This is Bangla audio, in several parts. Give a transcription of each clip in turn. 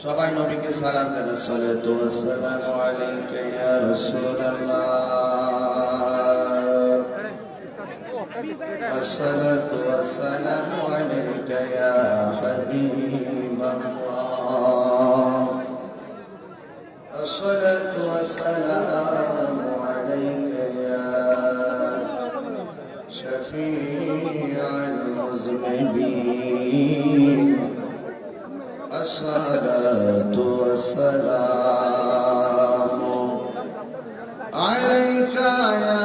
সবাই নবীকে সালাম দেন। সালাতু ওয়াসসালামু আলাইকা ইয়া রাসূলুল্লাহ, আসসালাতু ওয়াসসালামু আলাইকা ইয়া হাবিবাল্লাহ, আসসালাতু ওয়াসসালামু আলাইকা ইয়া শাফিউল মুযনিবিন, আসসালাতু ওয়াসসালামু আলাইকা ইয়া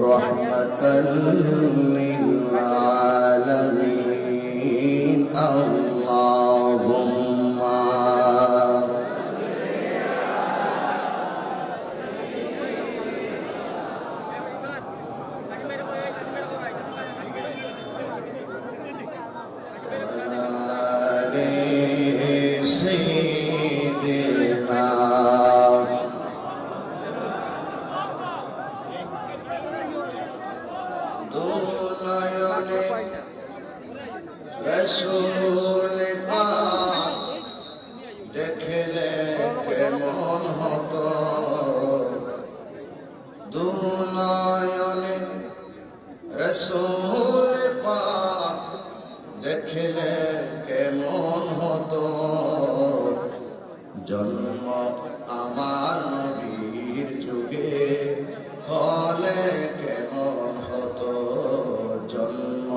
রাহমাতাল লিল আলামিন, আল্লাহুম্মা সাইয়্যিদিনা দুনয়নে রাসূল পাক দেখলে কেমন হতো, দুনয়নে রাসূল পাক দেখলে কেমন হতো, জন্ম আমার নবীর যুগে হলে কেমন হতো, জন্ম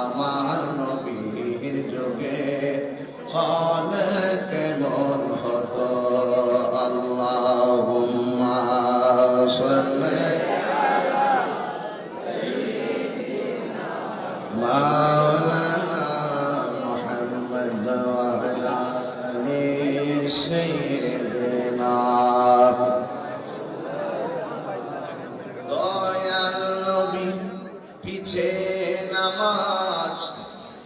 আমার নবীর যুগে হলে কেমন হতো। আল্লাহুম্মা সাল্লি মাওলানা মুহাম্মদ ওয়া আলা আলি সাইয়্যিদিনা, দয়াল নবী পিছে নামাজ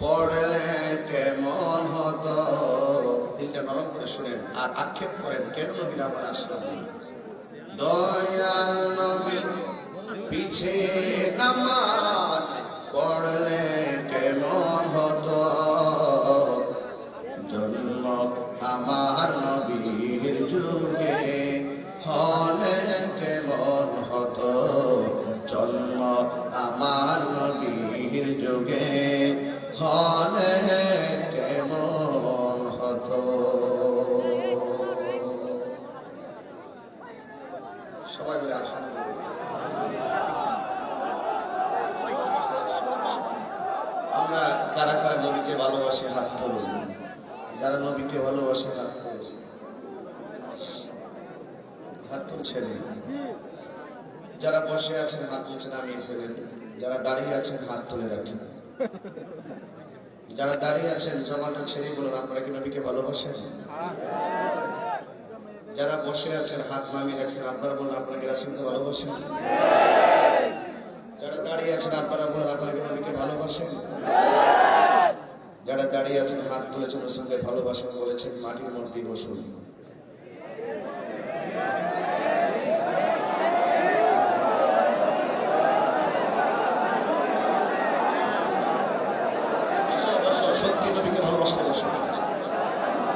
পড়লে কেমন হতো। দিলটা নরম করে শুনেন আর আক্ষেপ করেন কেন নবীর আমল আসলাম না। দয়াল নবী পিছে নামাজ পড়লে কেমন হতো, জন্ম আমার নবীর যুগে হলে কেমন হতো, জন্ম আমার নবীর যুগে হলে কেমন হতো। সবাই বলে আলহামদুলিল্লাহ। আমরা কারা কারা নবীকে ভালোবাসে হাত তুলুন, যারা নবীকে ভালোবাসে হাত তুলুন, হাত তুলছেন। যারা বসে আছেন হাত নিচে নামিয়ে ফেলেন, যারা দাঁড়িয়ে আছেন হাত তুলে রাখেন, যারা দাঁড়িয়ে আছেন জমানটা ছেড়ে বলুন আপনারা কি নবীকে ভালোবাসেন। যারা বসে আছেন হাত নামিয়ে রাখছেন আপনারা বলুন আপনারা কি রাসূলকে ভালোবাসেন। যারা দাঁড়িয়ে আছেন আপনারা বলুন আপনারা কি নবীকে ভালোবাসেন। যারা দাঁড়িয়ে আছেন হাত তুলেছেন রাসূলকে ভালোবাসেন বলেছেন মাটির মধ্যে বসুন। সত্যি নবীকে ভালোবাসলে বসো,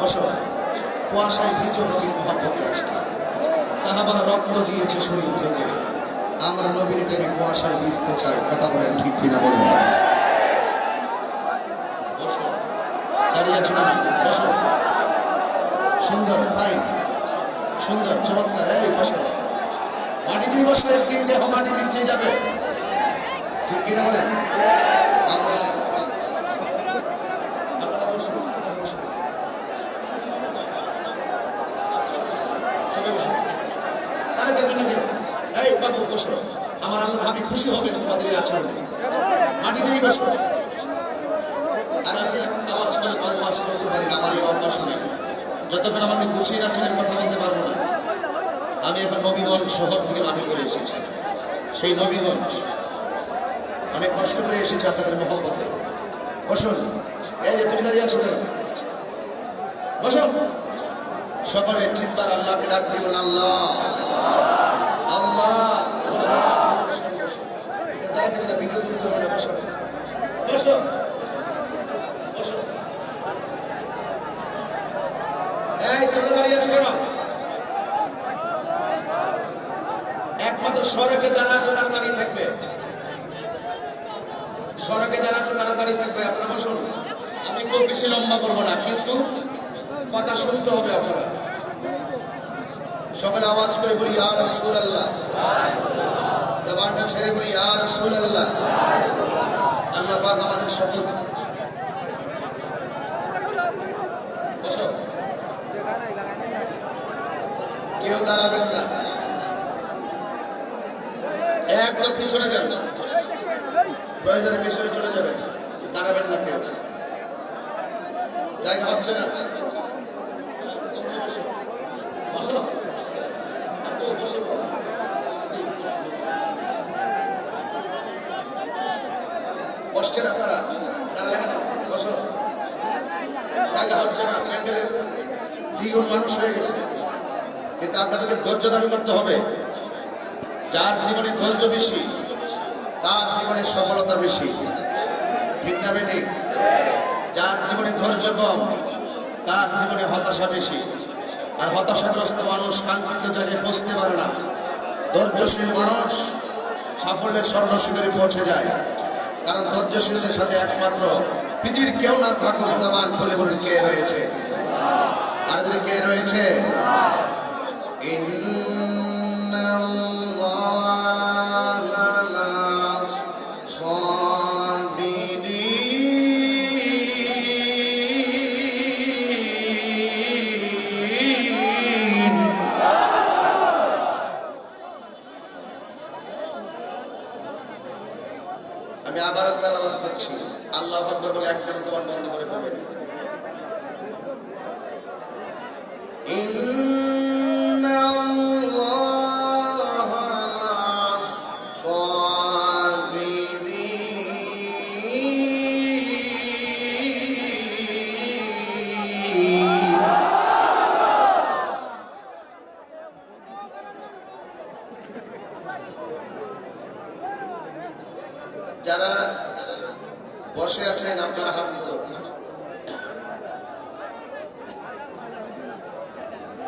বসো। কুয়াশায় ভিজো নবীর মহব্বত আছে, সাহাবারা রক্ত দিয়েছে শরীর থেকে, আমরা নবীর প্রেমে কুয়াশায় ভিজতে চাই। কথা বলেন ঠিক কিনা বলেন। বসো, দাঁড়িয়ে আছো না, বসো। সুন্দর, ফাইন, সুন্দর, চমৎকার। এই বসো, মাটিতেই বসো, একদিন দেহ মাটির নিচে যাবে। ঠিক কিনা বলেন। এই বাবু বসো, আমার আল্লাহ হাবিব খুশি হবেন তোমাদের এই আচরণে। মাটিতেই বসো। আর আমি আওয়াজ করে ওয়াজ করতে পারি না, আমার এই অভ্যাস নেই। যতক্ষণ আমাকে গুছিয়ে রাখবেন আমি কথা বলতে পারবো না। আমি এখন নবীগঞ্জ শহর থেকে মানুষ করে এসেছি, সেই নবীগঞ্জ অনেক কষ্ট করে এসেছি আপনাদের মহব্বতে। বসুন। এই যে তুমি দাঁড়িয়ে আছো কেন, বসো। সকলে তিনবার আল্লাহকে ডাক দিবেন, আল্লাহ আল্লাহ। ভিডিও তুলতে হবে না, বসো বসো বসো। এই তোমরা দাঁড়িয়ে আছো কেন? একমাত্র সড়কে যারা আছে তারা দাঁড়িয়ে থাকবে, সড়কে যারা আছে তারা দাঁড়িয়ে থাকবে। আপনারা বসুন, আমি খুব বেশি লম্বা করবো না, কিন্তু কথা শুনতে হবে আপনারা। সকলে আওয়াজ করে বলি ইয়া রাসূলুল্লাহ, জবানটা ছেড়ে বলি ইয়া রাসূলুল্লাহ। আল্লাহ পাক আমাদের সকল বসো, কেউ দাঁড়াবেন না, একদম পিছনে যান, প্রয়োজনে পিছনে চলে যাবেন, দাঁড়াবেন না কেউ, জায়গা হচ্ছে না। কষ্টের আপনারা দাঁড়ালে কেন? বসো, জায়গা হচ্ছে না, প্যান্ডেলের দ্বিগুণ মানুষ হয়ে গেছে, কিন্তু আপনাদেরকে ধৈর্য ধারণ করতে হবে। যার জীবনে ধৈর্য বেশি তার জীবনে সফলতা বেশি, ঠিক না বেটি? যার জীবনে ধৈর্য কম তার জীবনে হতাশা বেশি, আর হতাশাগ্রস্ত মানুষ কাঙ্ক্ষিত জায়গায় পৌঁছতে পারে না। ধৈর্যশীল মানুষ সাফল্যের স্বর্ণশিখরে পৌঁছে যায়, কারণ ধৈর্যশীলদের সাথে একমাত্র পৃথিবীর কেউ না থাকুক জবান খুলে বলুন কে রয়েছে? আর যদি কে রয়েছে? আমি আবারও তেলাওয়াত করছি, আল্লাহু আকবার বলে একদম জবান বন্ধ করে ফেলবেন। যারা বসে আছেন আপনারা হাত তুলুন।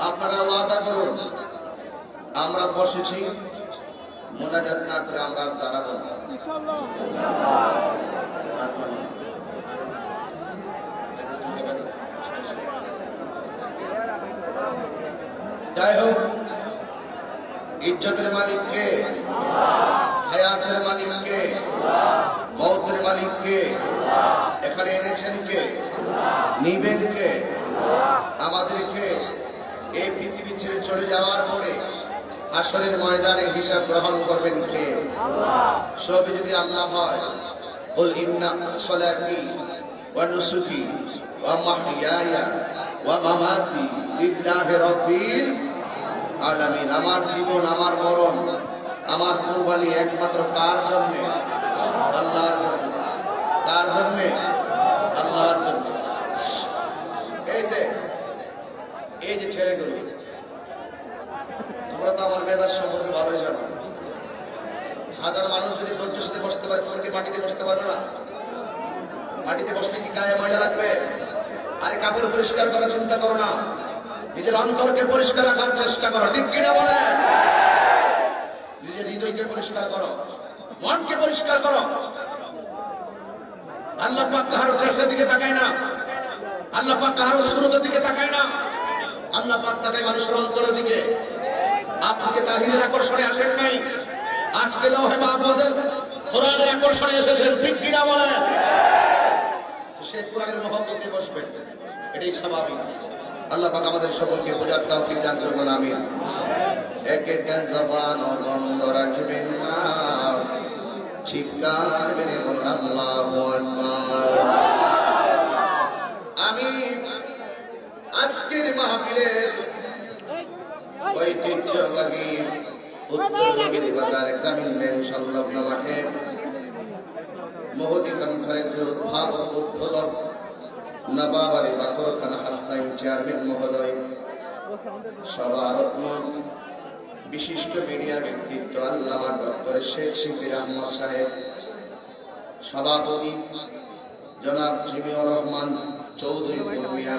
আপনারা ওয়াদা করুন, আমরা বসেছি, মোনাজাত না করে আমরা আর দাঁড়াবো না। যাই হোক, ইজ্জতের মালিক কে? হায়াতের মালিক কে? মৌতের মালিক কে? এখানে এনেছেন কে? নিবেন কে? আমাদেরকে এই পৃথিবী ছেড়ে চলে যাওয়ার পরে হাসরের ময়দানে হিসাব গ্রহণ করবেন কে? সবই যদি আল্লাহ হয়, কুল ইন্না সলাতি ওয়া নুসুকি ওয়া মাহইয়ায়া ওয়া মামাতি লিল্লাহি রাব্বিল আলামিন। আমার জীবন, আমার মরণ, আমার কুরবানি একমাত্র কার জন্য? আল্লাহর জন্য। কার জন্য? আল্লাহর জন্য। এই যে ছেলেগুলো, তোমরা তো আমার মেজাজ সম্পর্কে ভালোই জানো। হাজার মানুষ যদি ধৈর্যের সাথে বসতে পারে, তোমরা কি মাটিতে বসতে পারবে না? মাটিতে বসলে কি গায়ে ময়লা লাগবে? আরে কাপড় পরিষ্কার করার চিন্তা করো না, নিজের অন্তরকে পরিষ্কার রাখার চেষ্টা করো, ঠিক কিনা বলে? নিজের হৃদয়কে পরিষ্কার করো, মনকে পরিষ্কার করো। আল্লাহ পাক কারো ড্রেসের দিকে তাকায় না, আল্লাহ পাক কারো সুরতের দিকে তাকায় না, আল্লাহ পাক তাকায় মানুষের অন্তরের দিকে। আজকে তাহিরের আকর্ষণে আসেন নাই, আজকে লৌহে মাহফুজের কোরআনের আকর্ষণে এসেছেন, ঠিক কিনা বলেন? সেই কোরআনের মহব্বতে বসবেন, এটাই স্বাভাবিক। আল্লাহ পাক আমাদের সকলকে বোঝার তৌফিক দান করুন, আমিন। এক একটা জবান বন্ধ রাখবেন না, চিৎকার মেরে বলুন আল্লাহু আকবার। আমি আজকের মাহফিলের ঐতিহ্যবাহী উত্তরগিরি বাজার গ্রামীণ ব্যাংক সংলগ্ন মাঠে মহতী কনফারেন্সের উদ্ভাবক উদ্বোধক নবাব আলী বাকর খান হাসনাইন চেয়ারম্যান মহোদয়, সভারত্ন বিশিষ্ট মিডিয়া ব্যক্তিত্ব আল্লামা ডক্টর শেখ শিবির আহমদ সাহেব, সভাপতি জনাব জিমিউর রহমান চৌধুরী ফুলমিয়া,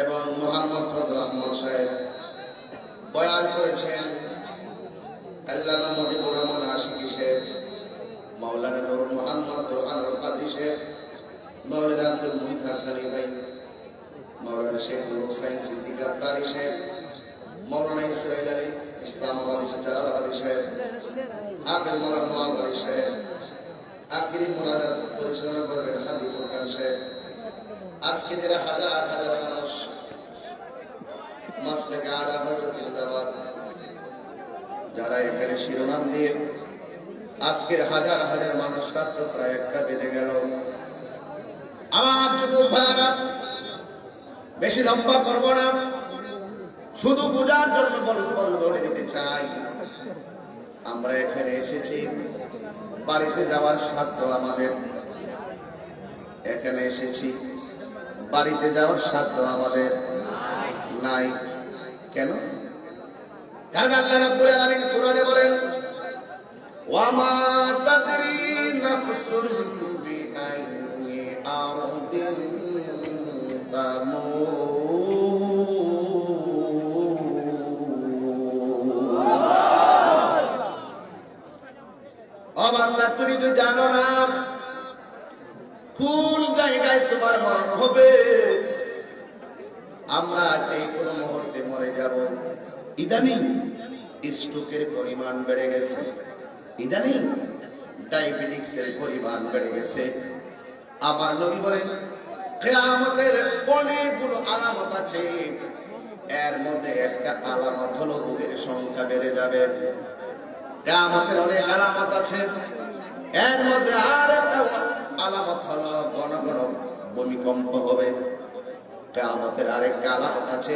এবং মোহাম্মদ ফজল আহমদ সাহেব বয়ান করেছেন, আল্লামা মুজিবুর রহমান আশিকি সাহেব, মাওলানা নূর মোহাম্মদ বুরহানুল কাদরি সাহেব, মাওলানা আব্দুল মুহিত হাসানি ভাই, মাওলানা শেখ নূর হুসাইন সিদ্দিক আত্তারি সাহেব, মাওলানা ইসরাইল আলী ইসলামাবাদী জালালাবাদী সাহেব, হাফেজ মাওলানা নওয়াব আলী সাহেব, আখিরি মোনাজাত পরিচালনা করবেন হাজী ফুরকান সাহেব। আজকে যারা হাজার হাজার মানুষ মাসলাকে আলা হযরত জিন্দাবাদ যারা এখানে শিরোনাম দিয়ে আজকে হাজার হাজার মানুষ, রাত্র প্রায় 1টা বেজে গেল। আমার যুবক ভাইরা, বেশি লম্বা করবো না, শুধু বোঝার জন্য বলে দিতে চাই, আমরা এখানে এসেছি বাড়িতে যাওয়ার সাধ্য আমাদের, এখানে এসেছি বাড়িতে যাওয়ার সাধ্য আমাদের নাই। কেন? কারণ আল্লাহ রাব্বুল আলামিন কোরআনে বলেন, ওয়া মা তাদরি নাফসুন বিআইয়ি আরদিন তামুত। ও বান্দা, তুমি তো জানো না কোন জায়গায় তোমার মরণ হবে। আমরা যে কোনো মুহূর্তে মরে যাব। ইদানিং স্ট্রোকের পরিমাণ বেড়ে গেছে, ইদানিং ডায়াবেটিক্সের পরিমাণ বেড়ে গেছে। আমার নবী বলেন, কিয়ামতের অনেকগুলো আলামত আছে, এর মধ্যে একটা আলামত হলো রোগের সংখ্যা বেড়ে যাবে। কিয়ামতের অনেক আলামত আছে, এর মধ্যে আর একটা আলামত হলো ঘন ঘন ভূমিকম্প হবে। কিয়ামতের আরেকটা আলামত আছে,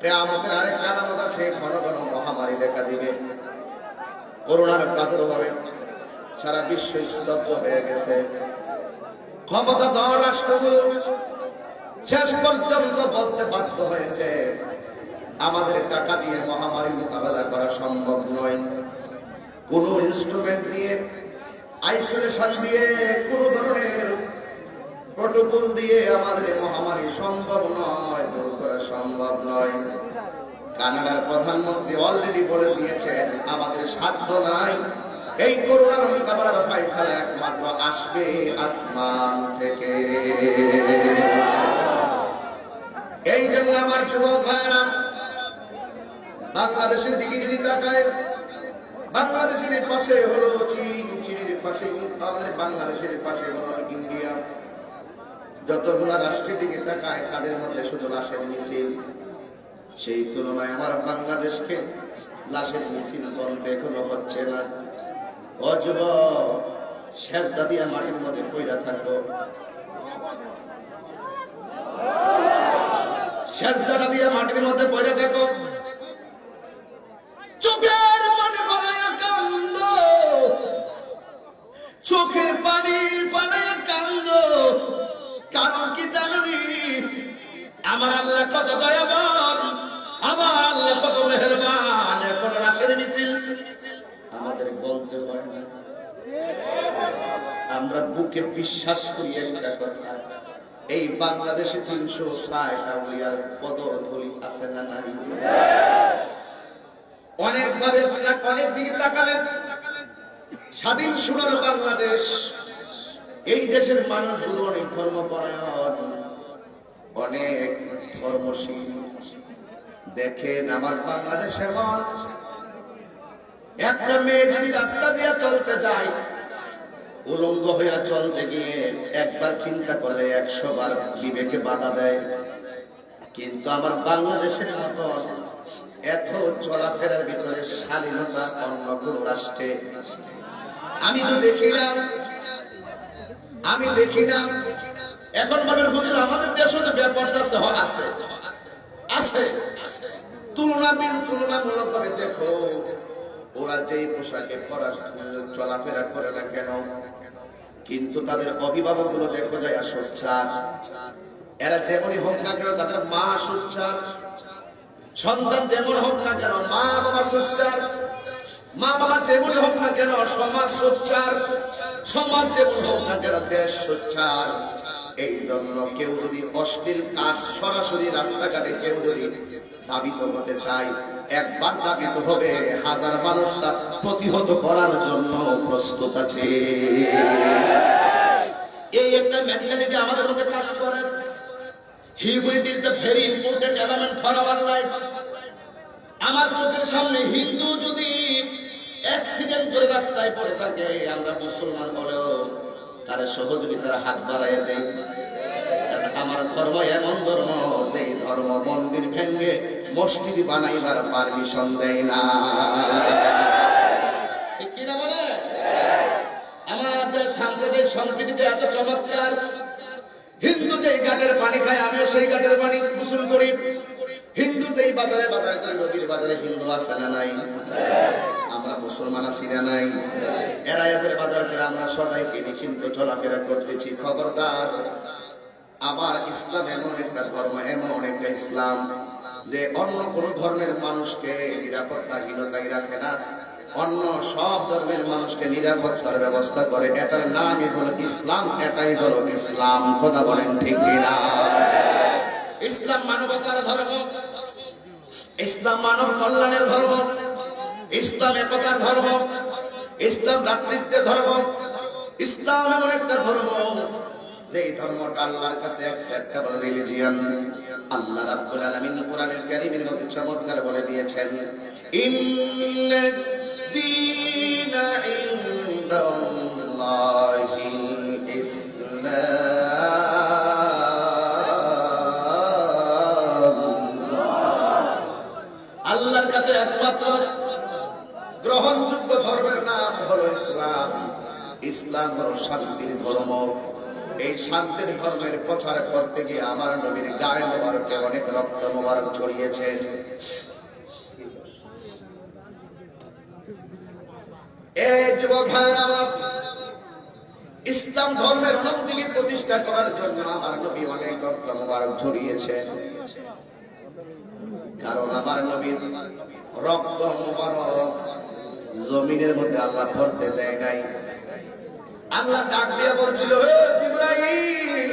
কিয়ামতের আরেকটা আলামত আছে, ঘন ঘন মহামারী দেখা দিবে। করোনার প্রাদুর্ভাবে সারা বিশ্ব স্তব্ধ হয়ে গেছে। ক্ষমতাধর রাষ্ট্রগুলো শেষ পর্যন্ত বলতে বাধ্য হয়েছে, আমাদের টাকা দিয়ে মহামারী মোকাবেলা করা সম্ভব নয়। কোন ইনস্ট্রুমেন্ট দিয়ে, আইসোলেশন দিয়ে, কোন ধরনের প্রটোকল দিয়ে আমাদের মহামারী সম্ভব নয়, দূর করা সম্ভব নয়। কানাডার প্রধানমন্ত্রী অলরেডি বলে দিয়েছেন, আমাদের সাধ্য নাই, এই করোনার মোকাবেলার ফয়সালা একমাত্র আসবে আসমান থেকে। এই জন্য আমার যুবক ভাইরা, বাংলাদেশের দিকে যদি তাকায়, বাংলাদেশের পাশে হলো চীন, চীনের পাশে আমাদের বাংলাদেশের পাশে হলো ইন্ডিয়া। যতগুলো রাষ্ট্রের দিকে তাকায় তাদের মধ্যে শুধু লাশের মিছিল। সেই তুলনায় আমার বাংলাদেশকে লাশের মিছিল বন্ধ এখনো হচ্ছে না। অযুব সেজদা দিয়া মাটির মধ্যে পইরা থাকো, সেজদাটা দিয়া মাটির মধ্যে পইরা থাকো, চোখের পানি ফলাইয়া কান্দ, চোখের পানি ফলাইয়া কান্দ। কারণ কি জানি, আমার আল্লাহ কত দয়াবান, আমার আল্লাহ কত মেহেরবান। এখন লাশের মিছিল আমাদের বলতে হয় না, আমরা বুকে বিশ্বাস করি একটা কথা, এই বাংলাদেশে 360 আউলিয়ার পদধূলি আছে না নাই? অনেকভাবে অনেক দিকে তাকালেন, স্বাধীন সোনার বাংলাদেশ, এই দেশের মানুষগুলো অনেক ধর্মপরায়ণ, অনেক ধর্মশীল। দেখেন আমার বাংলাদেশের মানুষ, একটা মেয়ে যদি রাস্তা দিয়ে চলতে যায়, উলঙ্গ হইয়া চলতে গিয়ে একবার চিন্তা করলে 100 বার বিবেকে বাধা দেয়। কিন্তু আমার বাংলাদেশের মতো এত চলাফেরার ভিতরে শালীনতা অন্য কোন রাষ্ট্রে আমি তো দেখি না, আমি দেখি না। এখন বলেন হুজুর আমাদের দেশে তো ব্যাপারটা আছে, আছে তুলনামূলক ভাবে দেখো, ওরা যেই পোশাকে চলাফেরা করে না কেন, কিন্তু তাদের অভিভাবক গুলো দেখো যায় সোচ্চার। এরা যেমনই হোক না কেন, তাদের মা সোচ্চার, সন্তান যেমন হোক না কেন মা বাবা সোচ্চার, মা বাবা যেমনই হোক না কেন সমাজ সোচ্চার, সমাজ যেমন হোক না কেন দেশ সোচ্চার। এই জন্য কেউ যদি অশ্লীল কাজ সরাসরি রাস্তাঘাটে কেউ যদি দাবিত হতে চায়, একবার দাবিত হবে, হাজার মানুষ তা প্রতিহত করার জন্য প্রস্তুত আছে। এই একটা মেন্টালিটি আমাদের মধ্যে কাজ করে। Humanity is the very important element for our life. আমার চোখের সামনে হিন্দু যদি অ্যাক্সিডেন্ট করে রাস্তায় পড়ে থাকে, আমরা মুসলমান হলেও তার সহযোগিতার হাত বাড়াইয়া দেয়। আমার ধর্ম এমন ধর্ম, যে ধর্ম মন্দির ভেঙে মসজিদ বানাইবার পারমিশন দেয় না। ঠিক কিনা বলে? আমাদের সাম্প্রদায়িক সম্প্রীতিতে এত চমৎকার। হিন্দু যেই ঘাটের পানি খায়, আমিও সেই ঘাটের পানি গোসল করি। হিন্দু যেই বাজারে বাজার করে, রবির বাজারে হিন্দু আছে না নাই? আমরা মুসলমান আছি না নাই? এরা এদের বাজার করে আমরা সদাই কিনি, কিন্তু চলাফেরা করতেছি। খবরদার, আমার ইসলাম এমন একটা ধর্ম, এমন একটা ইসলাম যে অন্য কোন ধর্মের মানুষকে নিরাপত্তাহীনতায় রাখে না, অন্য সব ধর্মের মানুষকে নিরাপত্তার ব্যবস্থা করে। এটার নামই হলো ইসলাম, এটাই হলো ইসলাম। কথা বলেন ঠিক কিনা? ইসলাম মানবতার ধর্ম, ইসলাম মানব কল্যাণের ধর্ম, ইসলাম একতার ধর্ম, ইসলাম ভ্রাতৃত্বের ধর্ম। ইসলাম এমন একটা ধর্ম যে ধর্মটা আল্লাহর কাছে অ্যাকসেপ্টেবল রিলিজিয়ন। আল্লাহ রাব্বুল আলামিন কোরআনুল কারীমের মধ্যে চমৎকার বলে দিয়েছেন, ইন্নাদ দীনা ইনদাল্লাহিল ইসলাম। আল্লাহর কাছে একমাত্র গ্রহণযোগ্য ধর্মের নাম হলো ইসলাম। ইসলাম হলো শান্তির ধর্ম। এই শান্তির ধর্মের প্রচার করতে গিয়ে আমার নবীর গায়ে মোবারকে অনেক রক্ত মোবারক ছড়িয়েছেন। এই যুবক ভাইরা আমার, ইসলাম ধর্মের অনুভূতিকে প্রতিষ্ঠা করার জন্য আমার নবী অনেক রক্ত মোবারক ছড়িয়েছেন। কারণ আমার নবীর রক্ত মোবারক জমিনের মধ্যে আল্লাহ পড়তে দেয় নাই। আল্লাহ ডাক দিয়ে বলছিল, হে জিবরাইল,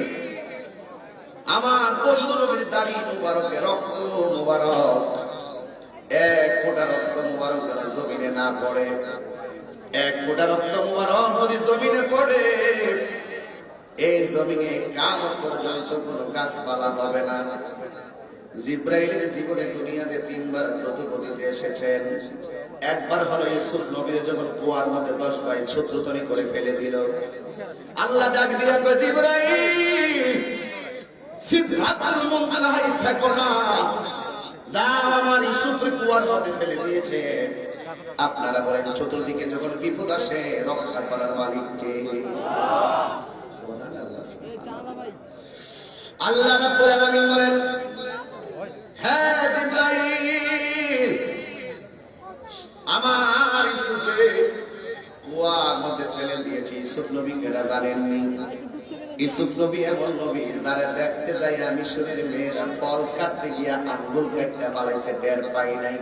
আমার বন্ধু নবীর দাড়ি মুবারকে রক্ত মুবারক, এক ফোঁটা রক্ত মুবারক যেন জমিনে না পড়ে। এক ফোঁটা রক্ত মুবারক যদি জমিনে পড়ে, এই জমিনে কিয়ামত পর্যন্ত কোনো গাছপালা হবে না। জিবরাইলের জীবনে দুনিয়াতে তিনবার দ্রুতগতিতে এসেছেন। একবার হলো ইউসুফ নবীর যখন কুয়ার মধ্যে 10 ভাই শত্রুতনি করে ফেলে দিল। আল্লাহ ডাক দিয়া কয়, জিবরাইল, সিদরাতুল মুনতাহায় থাকো না, যাও, আমার ইউসুফের কুয়ার মধ্যে ফেলে দিয়েছে। আপনারা বলেন, চতুর্দিকে যখন বিপদ আসে রক্ষা করার মালিক কে? সুবহানাল্লাহ। আল্লাহ রাব্বুল আলামিন বলেন, হ্যাঁ জিবরাইল, আমার ইউসুফকে কুয়ার মধ্যে ফেলে দিয়েছি। ইউসুফ নবী কেডা জানেননি? ইউসুফ নবী এমন নবী যারা দেখতে যাই আমি শরীরে মেয়েরা ফল কাটতে গিয়া আঙ্গুল কাটতে পালাইছে, টের পাই নাই।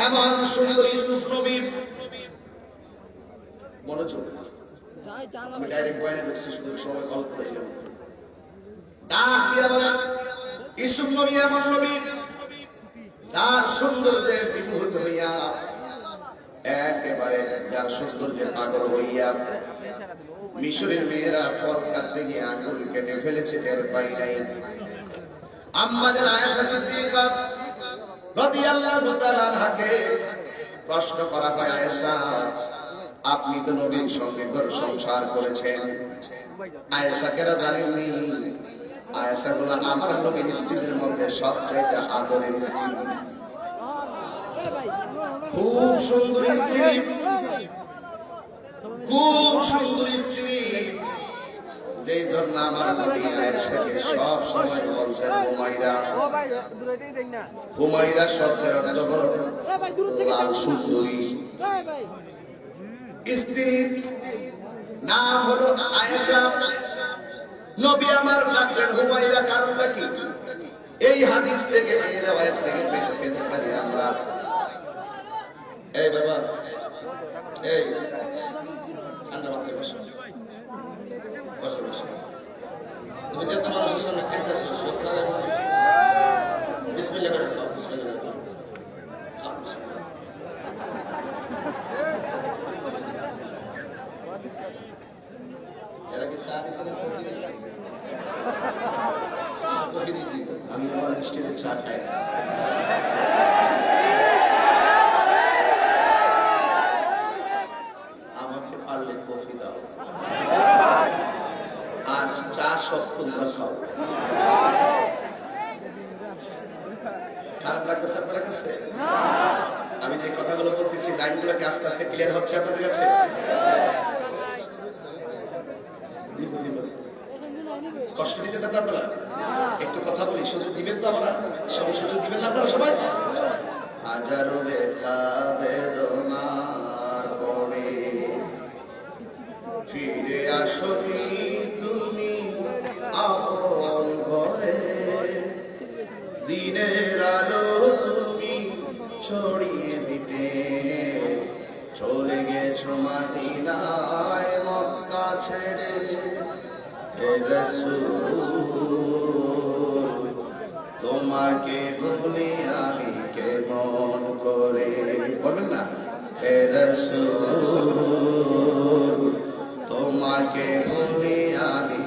এমন সুন্দর ইউসুফ নবীর মনোযোগ। আমি ডাইরেক্ট পয়েন্টে ঢুকছি, শুধু সময় কল করেছিলাম। ডাক দিয়া বলেন, ইউসুফ নবী এমন নবী যার সৌন্দর্যে বিমোহিত হইয়া, একেবারে যার সৌন্দর্যে পাগল হইয়া মিশরের মেয়েরা ফল কাটতে গিয়ে আঙ্গুল কেটে ফেলেছে, টের পাই নাই। আম্মা জান আয়েশা সিদ্দিকা রাদিয়াল্লাহু তাআলা আনহাকে প্রশ্ন করা হয়, আয়েশা, আপনি তো নবীর সঙ্গে ঘর সংসার করেছেন, আয়েশা কেরা জানেননি? আয়েশা বলল, আমার নবীর স্ত্রীদের মধ্যে সবচাইতে আদরের স্ত্রী, খুব সুন্দর স্ত্রী, খুব সুন্দর স্ত্রী, যেই জন্য আমার নবী আয়েশাকে সব সময় বলতেন হুমায়রা। হুমায়রা শব্দের অর্থ হলো লাল সুন্দরী। স্ত্রীর নাম হলো আয়েশা। নবী আমার ডাকলেন হুমায়রা, কারণটা কি? এই হাদিস থেকে, এই রিওয়ায়াত থেকে পেতে পারি আমরা। এই বাবা, এই ঠান্ডা মাথায় বসো, বসো বসো। তুমি যে তোমার সামনে খাইতেছো সব খাওয়া বিসমিল্লাহ করে খাও, বিসমিল্লাহ করে খাও। খাও, বিসমিল্লাহ। এরা কি চা দিছে না কফি দিছে? কফি দিচ্ছি, আমি আমার স্টিলের চা খাই। আমাকে পারলে কফি দাও, আর চা সব তোমরা খাও। খারাপ লাগতেছে আপনার কাছে? আমি যে কথাগুলো বলতেছি লাইনগুলো কি আস্তে আস্তে ক্লিয়ার হচ্ছে আপনাদের কাছে? কষ্ট দিতে দেন আপনারা? একটু কথা বলি, সুযোগ দিবেন তো? আমরা সবাই সুযোগ দিবেন না আপনারা সবাই? হাজারো ব্যথা বেদনার পরে ফিরে আসনি তুমি আপন ঘরে, দিনের আলো তুমি ছড়িয়ে দিতে চলে গেছো মদিনায় মক্কা ছেড়ে। হে রাসূল তোমাকে ভুলি আমি কেমন করে, বলেন না? হে রাসূল তোমাকে ভুলি আমি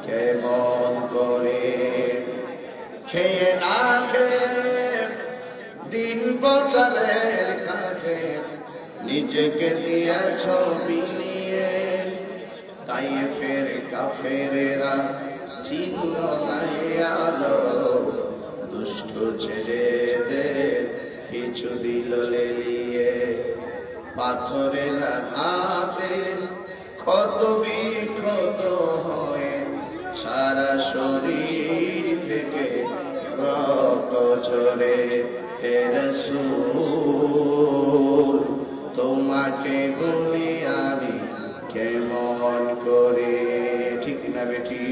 কেমন করে। খেয়ে না খেয়ে দিন প্রচারের কাজে নিজেকে দিয়েছ বিলিয়ে, তাই ফের কাফেরেরা চিহ্ন নাই আলো, দুষ্ট ছেলেদের কিছু দিল লেলিয়ে। পাথরের আঘাতে ক্ষত বিক্ষত হয়ে সারা শরীর থেকে রক্ত ঝরে। হে রাসূল তোমাকে বলি আমি কেমন করে, ঠিক না বেটি?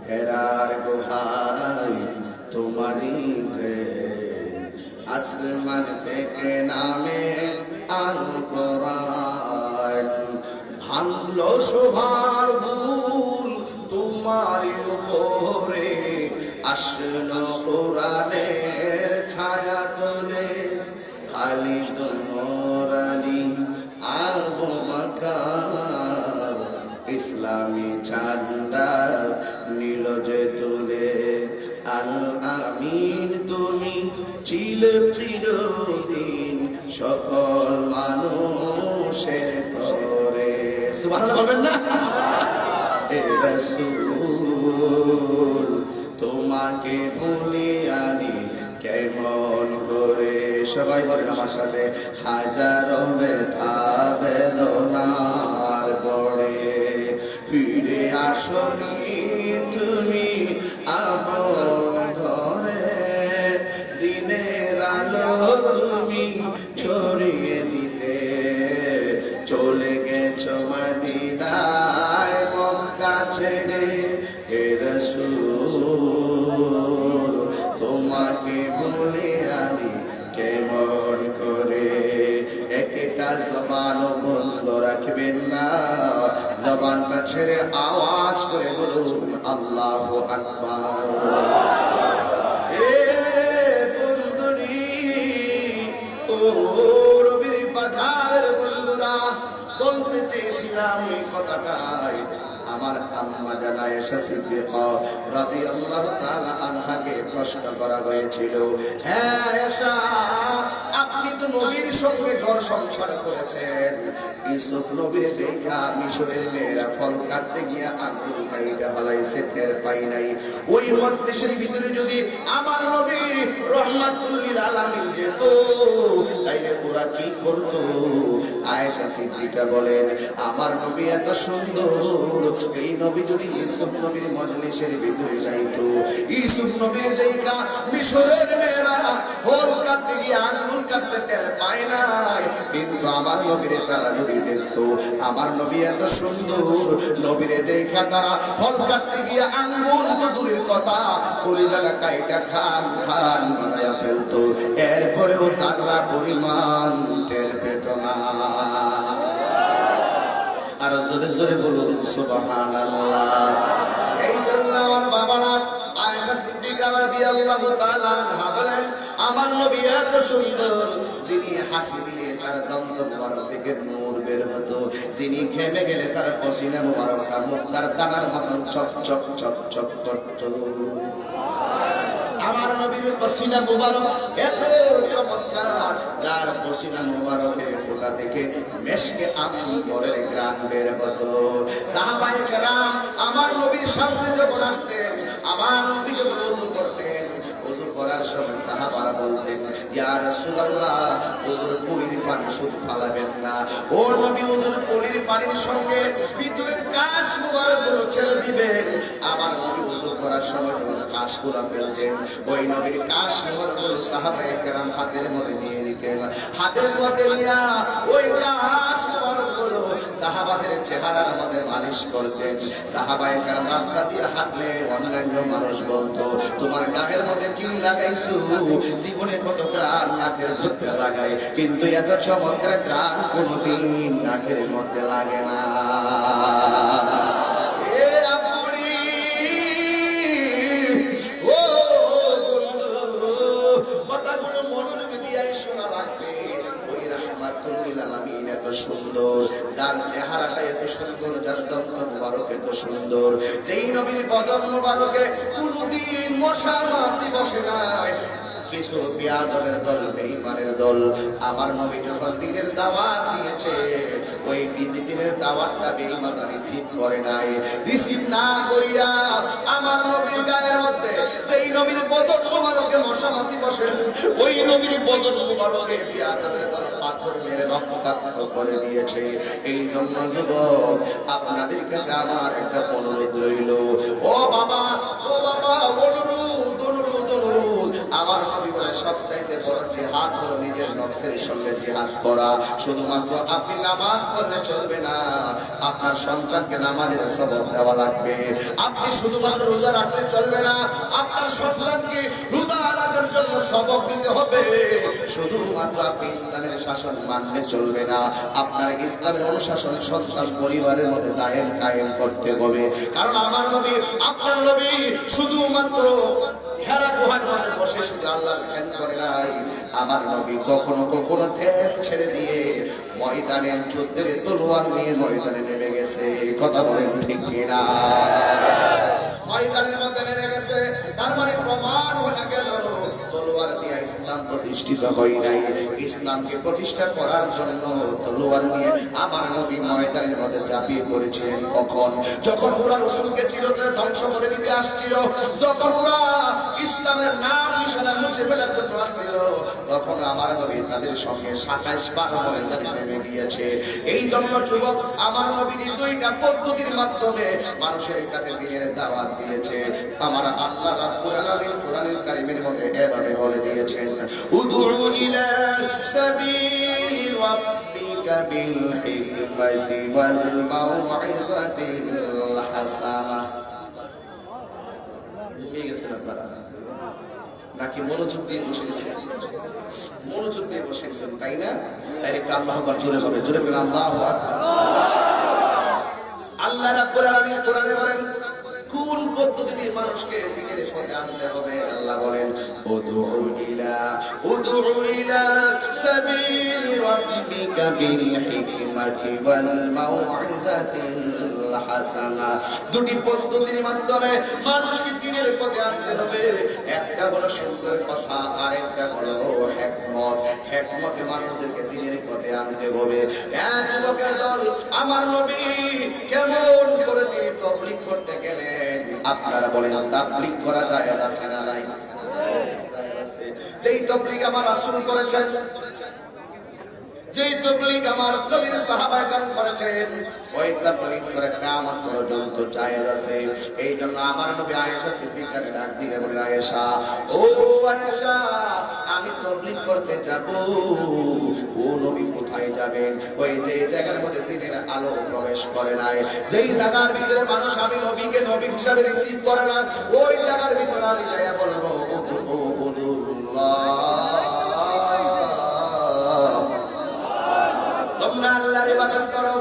হেরার গুহায় তোমারই আসমান থেকে নামে আল কোরআন, ভাঙলো শোভার ভুল তোমারই উপরে, আসলো কোরআনের ছায়া তোলে। খালি তোমার আলী আবু বকর ইসলামী ঝান্ডা নীল যে তুলে। আল আমিন তুমি ছিলে চিরদিন সকল মানুষের তরে। সুবহানাল্লাহ বলবেন না? হে রাসূল তোমাকে ভুলি আমি কেমন করে। সবাই বলেন আমার সাথে, হাজারো ব্যথা বেদনার পরে ফিরে আসনি তুমি আপন ঘরে, দিনের আলো তুমি ছড়িয়ে দিতে চলে গেছো মদিনায় মক্কা ছেড়ে। হে রাসূল তোমাকে বলে আমি কেমন করে। একটা জবান বন্ধ রাখবেন না, জবানটা ছেড়ে আওয়াজ করে বলুন আল্লাহু আকবার। এ বন্ধুরি, ও রবির বাজারের বন্ধুরা, বলতে চেয়েছিলাম এই কথাটাই। আমার আম্মা জানা আয়েশা সিদ্দিকা রাদিয়াল্লাহু তাআলা আনহাকে প্রশ্ন করা হয়েছিল, হ্যাঁ আয়েশা, আপনি তো নবীর সঙ্গে ঘর সংসার করেছেন, ইউসুফ নবীর দেখা মিশরের মেয়েরা ফল কাটতে গিয়া আঙ্গুল কাইটা ফলাইছে, টের পাই নাই। ওই মজলিসের ভিতরে যদি আমার নবী রহমাতুল লিল আলামিন যেত, তাইলে ওরা কি করত? আয়েশা সিদ্দিকা বলেন, আমার নবী এত সুন্দর, এই নবী যদি ইউসুফ নবীর মজলিসের ভিতরে যাইতো, ইউসুফ নবীর দেখা মিশরের মেয়েরা ফল কাটতে গিয়ে আঙ্গুল কাটতে টের পায় নাই, কিন্তু আমার নবীরে তারা যদি দেখতো, আমার নবী এত সুন্দর, নবীরে দেখা তারা ফল কাটতে গিয়ে আঙ্গুল তো দূরের কথা, কলিজাটা কাইটা খান খান বানায়া ফেলতো, এরপরেও সারা পরিমাণ টের পেত না। আর জোরে জোরে বলুন সুবহানাল্লাহ। এই জন্য আমার বাবারা আয়েশা সিদ্দিকা রাদিয়াল্লাহু তাআলা আনহা বলেন, আমার নবী এত সুন্দর, যিনি হাসি দিলে তার দন্ত মুবারক থেকে নূর বের হতো, যিনি ঘেমে গেলে তার পসিনা মুবারকটা মুক্তার দানার মতন চক চক চক চক করত। আমার নবীর পসিনা মুবারক এত চমৎকার, যার পসিনা মুবারকের ফোঁটা থেকে মেশকে আম্বরের ঘ্রাণ বের হতো। সাহাবায়ে কেরাম আমার নবীর সামনে যখন আসতেন, আমার নবী যখন ওযু করতেন, ওযু করার সময় সাহাবারা বলতেন, ইয়া রাসূলুল্লাহ, ওযুর কুলির পানি শুধু ফালাবেন না, ও নবী ওযুর কুলির পানির সঙ্গে ভিতরের কাশ মুবারকগুলো ছেড়ে দিবেন। আমার নবী ওযু করার সময় যখন কাশগুলো ফেলতেন, ওই নবীর কাশ মুবারকগুলো সাহাবায়ে কেরাম হাতের মধ্যে নিয়ে নিতেন। হাতের মধ্যে নিয়ে ওই কাশ মুবারকগুলো সাহাবাদের চেহারার মধ্যে মালিশ করতেন। সাহাবায়ে কেরাম রাস্তা দিয়ে হাঁটলে অন্যান্য মানুষ বলতো, তোমার গায়ের মধ্যে কি লাগাইছো? জীবনে কত গ্রান নাকের মধ্যে লাগাই, কিন্তু এত চমৎকার গ্রান কোনোদিন নাকের মধ্যে লাগে না। সুন্দর, যার চেহারাটা এত সুন্দর, যার দন্ত মুবারক এত সুন্দর, যেই নবীর বদন মুবারকে কোনদিন মশা মাছি বসে নাই। কিছু বিয়াদবের দল, বেঈমানের দল আমার নবী যখন দিনের দাওয়াত দিয়েছে, ওই দিনের দাওয়াতটা বেঈমানরা রিসিভ করে নাই। রিসিভ না করিয়া আমার নবীর গায়ের মধ্যে সেই নবীর বদন মুবারকে মশা মাছি বসে, ওই নবীর বদন মুবারকে বিয়াদবের দল পাথর মেরে রক্তাক্ত করে দিয়েছে। এই জন্য যুবক, আপনাদের কাছে আমার একটা অনুরোধ রইল, ও বাবা, ও বাবা, অনুরোধ অনুরোধ অনুরোধ। আমার নবী বলে সবচাইতে বড় জিহাদ হলো নিজের নফসের সঙ্গে জিহাদ করা। শুধুমাত্র আপনি নামাজ পড়লে চলবে না, আপনার সন্তানকে নামাজের সবক দেওয়া লাগবে। আপনি শুধুমাত্র রোজা রাখলে চলবে না, আপনার সন্তানকে রোজা রাখার জন্য সবক দিতে হবে। শুধুমাত্র আপনি ইসলামের শাসন মানলে চলবে না, আপনার ইসলামের অনুশাসন সন্তান পরিবারের মধ্যে দায়েম কায়েম করতে হবে। কারণ আমার নবী, আপনার নবী শুধুমাত্র হেরা গুহার মধ্যে বসে শুধু আল্লাহর ধ্যান করে নাই, আমার নবী কখনো কখনো ধ্যান ছেড়ে দিয়ে ময়দানে যুদ্ধের তলোয়ার নিয়ে ময়দানে নেমে গেছে। কথা বলেন ঠিক কিনা? ময়দানের মধ্যে নেমে গেছে, তার মানে প্রমাণ হয়ে গেল তলোয়ার দিয়ে ইসলাম প্রতিষ্ঠিত হয় নাই। ইসলামকে প্রতিষ্ঠা করার জন্য তলোয়ার নিয়ে আমার নবী ময়দানের মধ্যে ঝাঁপিয়ে পড়েছিলেন। কখন? যখন ওরা রাসূলকে চিরতরে ধ্বংস করে দিতে আসছিল, যখন ওরা ইসলামের নাম নিশানা মুছে ফেলার জন্য আসছিল, তখন আমার নবী তাদের সঙ্গে 27 বার ময়দানে নেমে গিয়েছে। এই জন্য যুবক, আমার নবী দুইটা পদ্ধতির মাধ্যমে মানুষের কাছে দ্বীনের দাওয়াত দিয়েছে। আমার আল্লাহ রাব্বুল আলামিন কোরআনুল কারীমের মধ্যে এভাবে বলে দিয়েছেন, উদউ ইলা সাবিলি রাব্বিকা বিল হিকমাতি ওয়াল মাউইযাতিল হাসানাহ। ভুলে গেছেন আপনারা নাকি মনোযোগ দিয়ে বসে গেছেন? মনোযোগ দিয়ে বসে গেছেন, তাই না? তাইলে আল্লাহু আকবার জোরে হবে, জোরে বলেন আল্লাহু আকবার। আল্লাহ রাব্বুল আলামিন কোরআনে বলেন কোন পদ্ধতি দিয়ে মানুষকে দ্বীনের পথে আনতে হবে। আল্লাহ বলেন, উদউ ইলা সাবিলি রাব্বিকা বিল হিকমাতি ওয়াল মাউইযাতিল হাসানাহ। দুটি পদ্ধতির মাধ্যমে মানুষকে দ্বীনের পথে আনতে হবে। একটা হলো সুন্দর কথা, আর একটা হলো হিকমত। হিকমতে মানুষদেরকে দ্বীনের পথে আনতে হবে। এক যুবকের দল আমার নবী কেমন করে তিনি তাবলীগ করতে গেলেন? আপনারা বলেন, তাবলীগ করা যায় আছে না নাই? যেই তাবলীগ আমার রাসূল করেছেন, যেই তাবলীগ আমার নবীর সাহাবায়ে কেরাম করেছেন, ওই তাবলীগ করে কিয়ামত পর্যন্ত জায়েজ আছে। এই জন্য আমার নবী আয়েশা সিদ্দিকার ডাক দিয়ে বলেন, আয়েশা, ও আয়েশা, আমি তাবলীগ করতে যাব। ও নবী কোথায় যাবেন? ওই যে জায়গার মধ্যে দ্বীনের আলো প্রবেশ করে নাই, যেই জায়গার ভিতরে মানুষ আমি নবীকে নবী হিসাবে রিসিভ করে না, ওই জায়গার ভিতরে আমি যাইয়া বলবো, তোমরা আল্লাহর ইবাদত করো,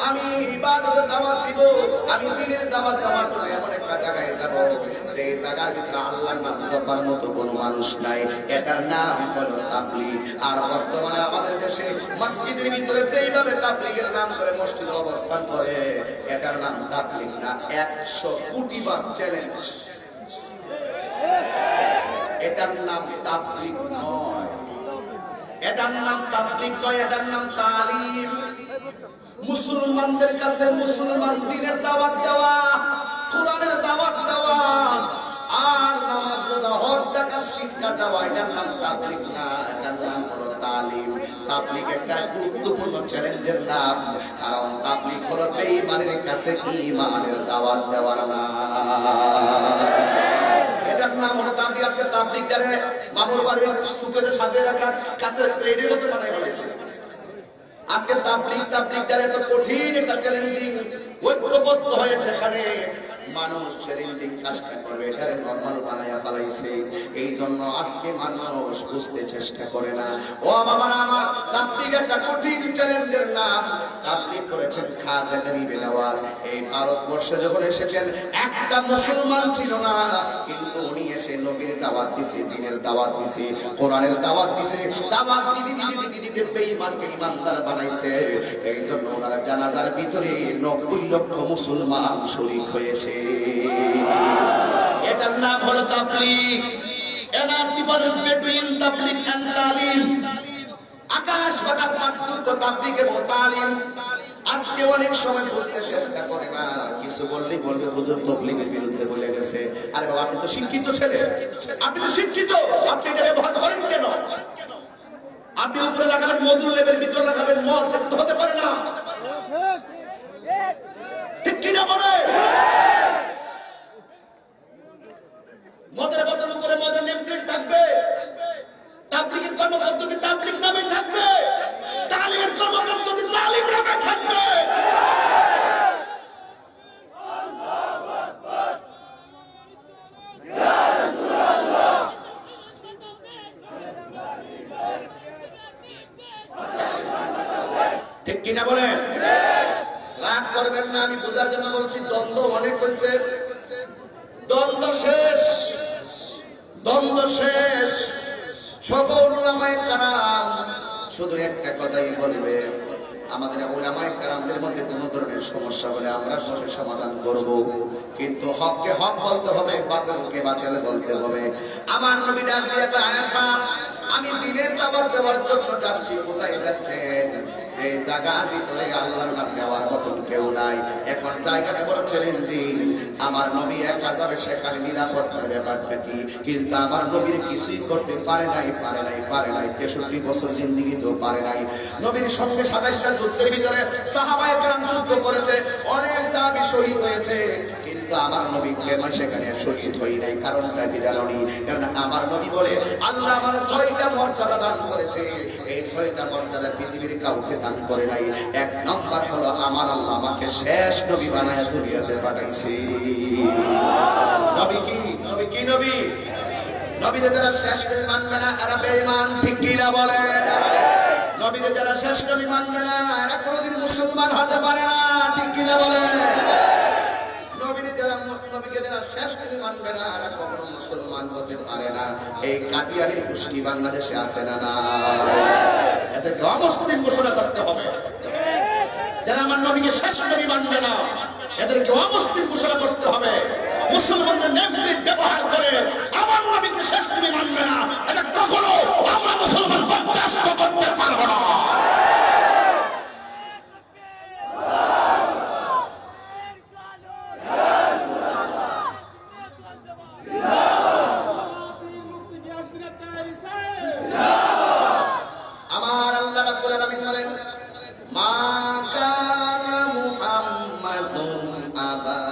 আমি ইবাদতের দাওয়াত দিব, আমি দ্বীনের দাওয়াত দেওয়ার জন্য এমন একটা জায়গায় যাব যে জায়গার ভিতরে আল্লাহর নাম জপার মতো কোনো মানুষ নাই, এটার নাম হলো তাবলীগ। আর বর্তমানে আমাদের দেশে মসজিদের ভিতরে যেইভাবে তাবলীগের নাম করে মসজিদে অবস্থান করে, এটার নাম তাবলীগ না, 100 কোটি বার চ্যালেঞ্জ, এটার নাম তাবলীগ নয়, এটার নাম তাবলীগ নয়, এটার নাম তালিম। মুসলমানদের কাছে মুসলমান দ্বীনের দাওয়াত দেওয়া, কোরআনের দাওয়াত দেওয়া, আর নামাজ রোজা হজ যাকাত শিক্ষা দেওয়া, এটার নাম তাবলীগ না, এটার নাম হলো তালিম। তাবলীগ একটা গুরুত্বপূর্ণ চ্যালেঞ্জের নাম, কারণ তাবলীগ হলো বেঈমানের কাছে ঈমানের দাওয়াত দেওয়ার নাম। এটার নাম হলো তাবলীগ। আজকে তাবলীগটারে মামুর বাড়ির সুকেতে সাজিয়ে রাখার কাছে প্লেটের মতো বানাই বলেছে। আজকে তাবলীগটারে এত কঠিন একটা চ্যালেঞ্জিং ঐক্যবদ্ধ হয়েছে, এখানে মানুষ চ্যালেঞ্জিং কাজটা করবে এটারে নরমাল বানায়া ফেলাইছে। এই জন্য আজকে মানুষ বুঝতে চেষ্টা করে না। ও বাবারা আমার, তাবলীগ একটা কঠিন চ্যালেঞ্জের নাম। তাবলীগ করেছেন খাজা গরিবে নওয়াজ। এই ভারতবর্ষে যখন এসেছেন একটা মুসলমান ছিল না, কিন্তু উনি এসে নবীর দাওয়াত দিছে, দ্বীনের দাওয়াত দিছে, কোরআনের দাওয়াত দিছে, দাওয়াত দিতে বেঈমানকে ঈমানদার বানাইছে। এই জন্য ওনারা জানাজার ভিতরে 90 লক্ষ মুসলমান শরীক হয়েছে। এটার নাম হলো Tabligh. Enough difference between Tabligh and Talim. আকাশ পাতাল পার্থক্য তাবলীগ এবং তালিম। আজকে অনেক সময় বুঝতে চেষ্টা করে না, কিছু বললেই বলবে হুজুর তাবলীগের বিরুদ্ধে বলে গেছে। আরে বাবা, আপনি তো শিক্ষিত ছেলে, আপনি তো শিক্ষিত, আপনি এটা ব্যবহার করেন কেন? আপনি উপরে লাগাবেন মধুর লেবেল, ভিতরে লাগাবেন মদ, এটা হতে পারে না। ঠিক কিনা বলে? মদের বোতল উপরে মদের নেমপ্লেট থাকবে, তাবলীগের কর্মপদ্ধতি তাবলীগ নামে থাকবে, তালিমের কর্মপদ্ধতি তালিম নামে থাকবে। ঠিক কিনা বলেন? রাগ করবেন না, আমি বোঝার জন্য বলছি। দ্বন্দ্ব অনেক হয়েছে, দ্বন্দ্ব শেষ, দ্বন্দ্ব শেষ। সকল উলামায়ে কেরাম শুধু একটা কথাই বলবে, আমাদের উলামায়ে কেরামদের মধ্যে কোনো ধরনের সমস্যা হলে আমরা বসে সমাধান করব, কিন্তু হককে হক বলতে হবে, বাতিলকে বাতিল বলতে হবে। আমার নবী ডাক দিয়ে আয়েশা, আমি দ্বীনের দাওয়াত দেওয়ার জন্য যাচ্ছি। কোথায় যাচ্ছেন? এই জায়গার ভিতরে আল্লাহর নাম নেওয়ার মতন কেউ নাই। এখন জায়গাটা বড় চ্যালেঞ্জিং। আমার নবী একা যাবে, সেখানে নিরাপত্তার ব্যাপারটা কি? কিন্তু আমার নবীর কিছুই করতে পারে নাই। 63 বছর জিন্দেগিতেও পারে নাই। নবীর সঙ্গে 27টা যুদ্ধের ভিতরে সাহাবায়ে কেরাম যুদ্ধ করেছে, অনেক সাহাবী শহীদ হয়েছে, কিন্তু আমার নবী কেন সেখানে শহীদ হই নাই? কারণটা কি জানি? কারণ আমার নবী বলে, আল্লাহ আমার 6টা মর্যাদা দান করেছে, এই 6টা মর্যাদা পৃথিবীর কাউকে দান করে নাই। 1 নম্বর হলো আমার আল্লাহ আমাকে শেষ নবী বানায়া দুনিয়াতে পাঠাইছে। নবী কি? নবী কি? নবী নবীরে যারা শেষ নবী মানবে না, এরা বেঈমান। ঠিক কি না বলেন? নবীরে যারা শেষ নবী মানবে না, এরা কোনোদিন মুসলমান হতে পারে না। ঠিক কি না বলেন? নবীকে যারা শেষ নবী মানবে না, এরা কখনো মুসলমান হতে পারে না। এই কাদিয়ানির গোষ্ঠী বাংলাদেশে আছে না? না, এদেরকে অমুসলিম ঘোষণা করতে হবে। যারা আমার নবীকে শেষ নবী মানবে না, এদেরকে অমুসলিম ঘোষণা করতে হবে। মুসলমানদের নেফলিট ব্যবহার করে আমার নবীকে শেষ নবী মানবে না, এটা কখনো আমরা মুসলমান বরদাস্ত করতে পারবো না। আমার আল্লাহ রাব্বুল আলামিন বলেন, মা কানা মুহাম্মাদুন আবা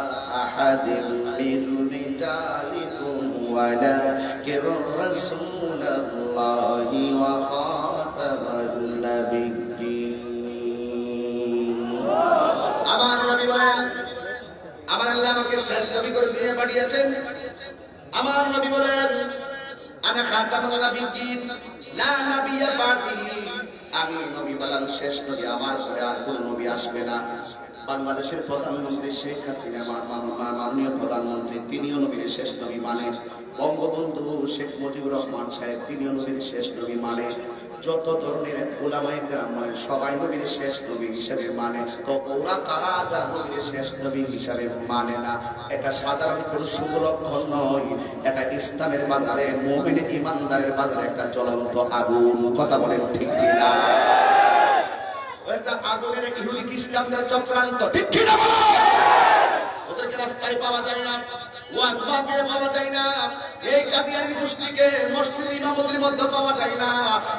আহাদিন মিন রিজালিকুম ওয়ালাকিন রাসূলুল্লাহি ওয়া খাতামান নাবিয়্যিন। আমার নবী বলেন, আমার আল্লাহ আমাকে শেষ নবী করে দিয়ে পাঠিয়েছেন। আমার নবী বলেন, আনা খাতামুন নাবিয়্যিন লা নাবিয়্যা বাদি। আমি নবী বলেন শেষ নবী, আমার পরে আর কোন নবী আসবে না। বাংলাদেশের প্রধানমন্ত্রী শেখ হাসিনা মাননীয় প্রধানমন্ত্রী তিনিও নবীর শেষ নবী মানে, বঙ্গবন্ধু শেখ মুজিবুর রহমান সাহেব তিনিও নবীর শেষ নবী মানে, যত ধরনের উলামায়ে কেরাম মানে সবাই নবীর শেষ নবী হিসেবে মানে। তো ওরা কারা যারা নবীর শেষ নবী হিসাবে মানে না, এটা সাধারণ কোনো শুভ লক্ষণ নয়, এটা ইসলামের বাজারে মুমিন ইমানদারের বাজারে একটা জ্বলন্ত আগুন। কথা বলেন ঠিক কিনা? ওটা আগুনের ইহুদি খ্রিস্টানদের চক্রান্ত, ঠিক কিনা বলো? ওদেরকে রাস্তায় পাওয়া যায় না, ওয়াজ মাহফিলে পাওয়া যায় না, এই কাদিয়ানি গোষ্ঠীকে মসজিদ ইমামতির মধ্যে পাওয়া যায় না,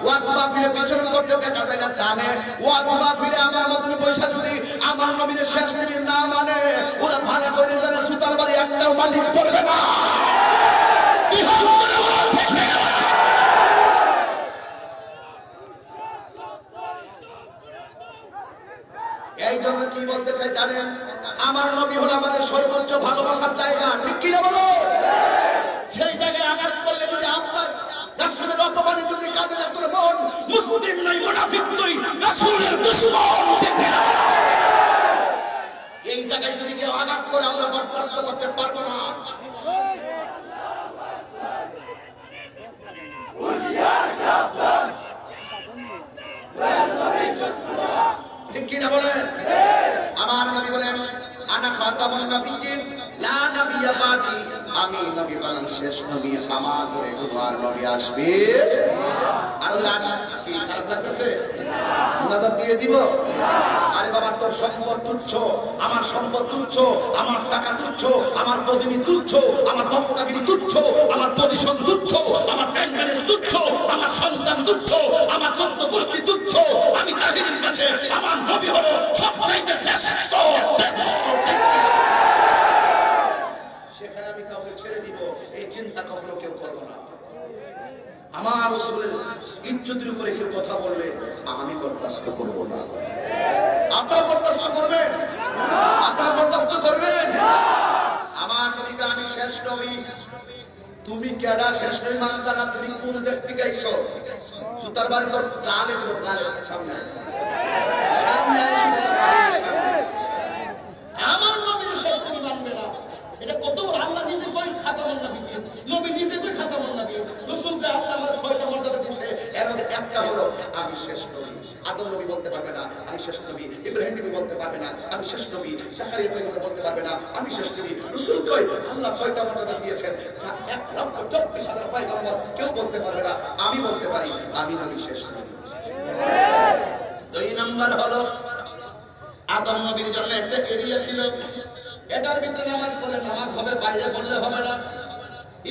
ওয়াজ মাহফিলে বিচরণ করতে দেখা যায় না। জানে ওয়াজ মাহফিলে আমার মতন পয়সা যদি আমার নবীর শেষ নবীর না মানে, ওরা ভালো করে জানে সুতার বাড়ি একটাও মালিক করবে না। এই জন্য কি বলতে চাই জানেন, আমার নবী হলো আমাদের সর্বোচ্চ ভালোবাসার জায়গা, ঠিক কিনা বলো? সেই জায়গায় আঘাত করলে যদি আপনার রাসূলের অপমানে যদি কাঁদে না তোর মন, মুসলিম নয় মুনাফিক তুই, রাসূলের দুশমন, ঠিক কিনা বলো? এই জায়গায় যদি কেউ আঘাত করে আমরা বরদাস্ত করতে পারবো না। ঠিক কিনা বলেন? আমার নবী বলেন আনা খাতামুন নবিয়্যিন লা নবিয়্যা বাদি, আমি নবী বলেন শেষ নবী, আমার পরে কোনো আর নবী আসবে আর ওদের আসবে কি খারাপ লাগতেছে? মুনাজাত দিয়ে দিব? আরে বাবা তোর সম্পদ তুচ্ছ, আমার সম্পদ তুচ্ছ, আমার টাকা তুচ্ছ, আমার পদবি তুচ্ছ, আমার বক্তাগিরি তুচ্ছ, আমার পজিশন তুচ্ছ, আমার ব্যাংক ব্যালেন্স তুচ্ছ, আমার সন্তান তুচ্ছ, আমার চোদ্দ গোষ্ঠী তুচ্ছ। আমি জাহিরের কাছে আমার নবী হলো সবচাইতে শ্রেষ্ঠ। সেখানে আমি কাউকে ছেড়ে দিব এই চিন্তা কখনো কেউ করবো না। আমার রাসূলের ইজ্জতের উপরে কেউ কথা বললে আমি বরদাস্ত করব না। আপনারা বরদাস্ত করবেন? আপনারা বরদাস্ত করবেন? আমার নবীকে আমি শেষ নবী, তুমি কেডা শেষ নবী মানতা না? তুমি কোন দেশ থেকে আইছো? জুতার বাড়ি তোর গালে তোর গালে সামনে সামনে আমার নবীর শেষ নবী মানবে না, এটা কত বড়! আল্লাহ নিজে কই খাতামুন নবী, নবী নিজে কই খাতামুন নবী, রাসূলকে আল্লাহ আমার 6টা মর্যাদা দিয়েছে, এর মধ্যে একটা হলো আমি শেষ নবী। আদম নবী বলতে পারবে না আমি শেষ নবী, ইব্রাহিম নবী বলতে পারবে না আমি শেষ নবী, জাকারিয়া নবী বলতে পারবে না আমি শেষ নবী। রাসূল কই আল্লাহ 6টা মর্যাদা দিয়েছেন, 1,24,000 পয়গম্বর কেউ বলতে পারবে না, আমি বলতে পারি আমি নবী শেষ নবী। 2 নাম্বার হলো আদম নবীর জন্য একটা এরিয়া ছিল, এটার ভিতরে নামাজ পড়লে নামাজ হবে, বাইরে পড়লে হবে না।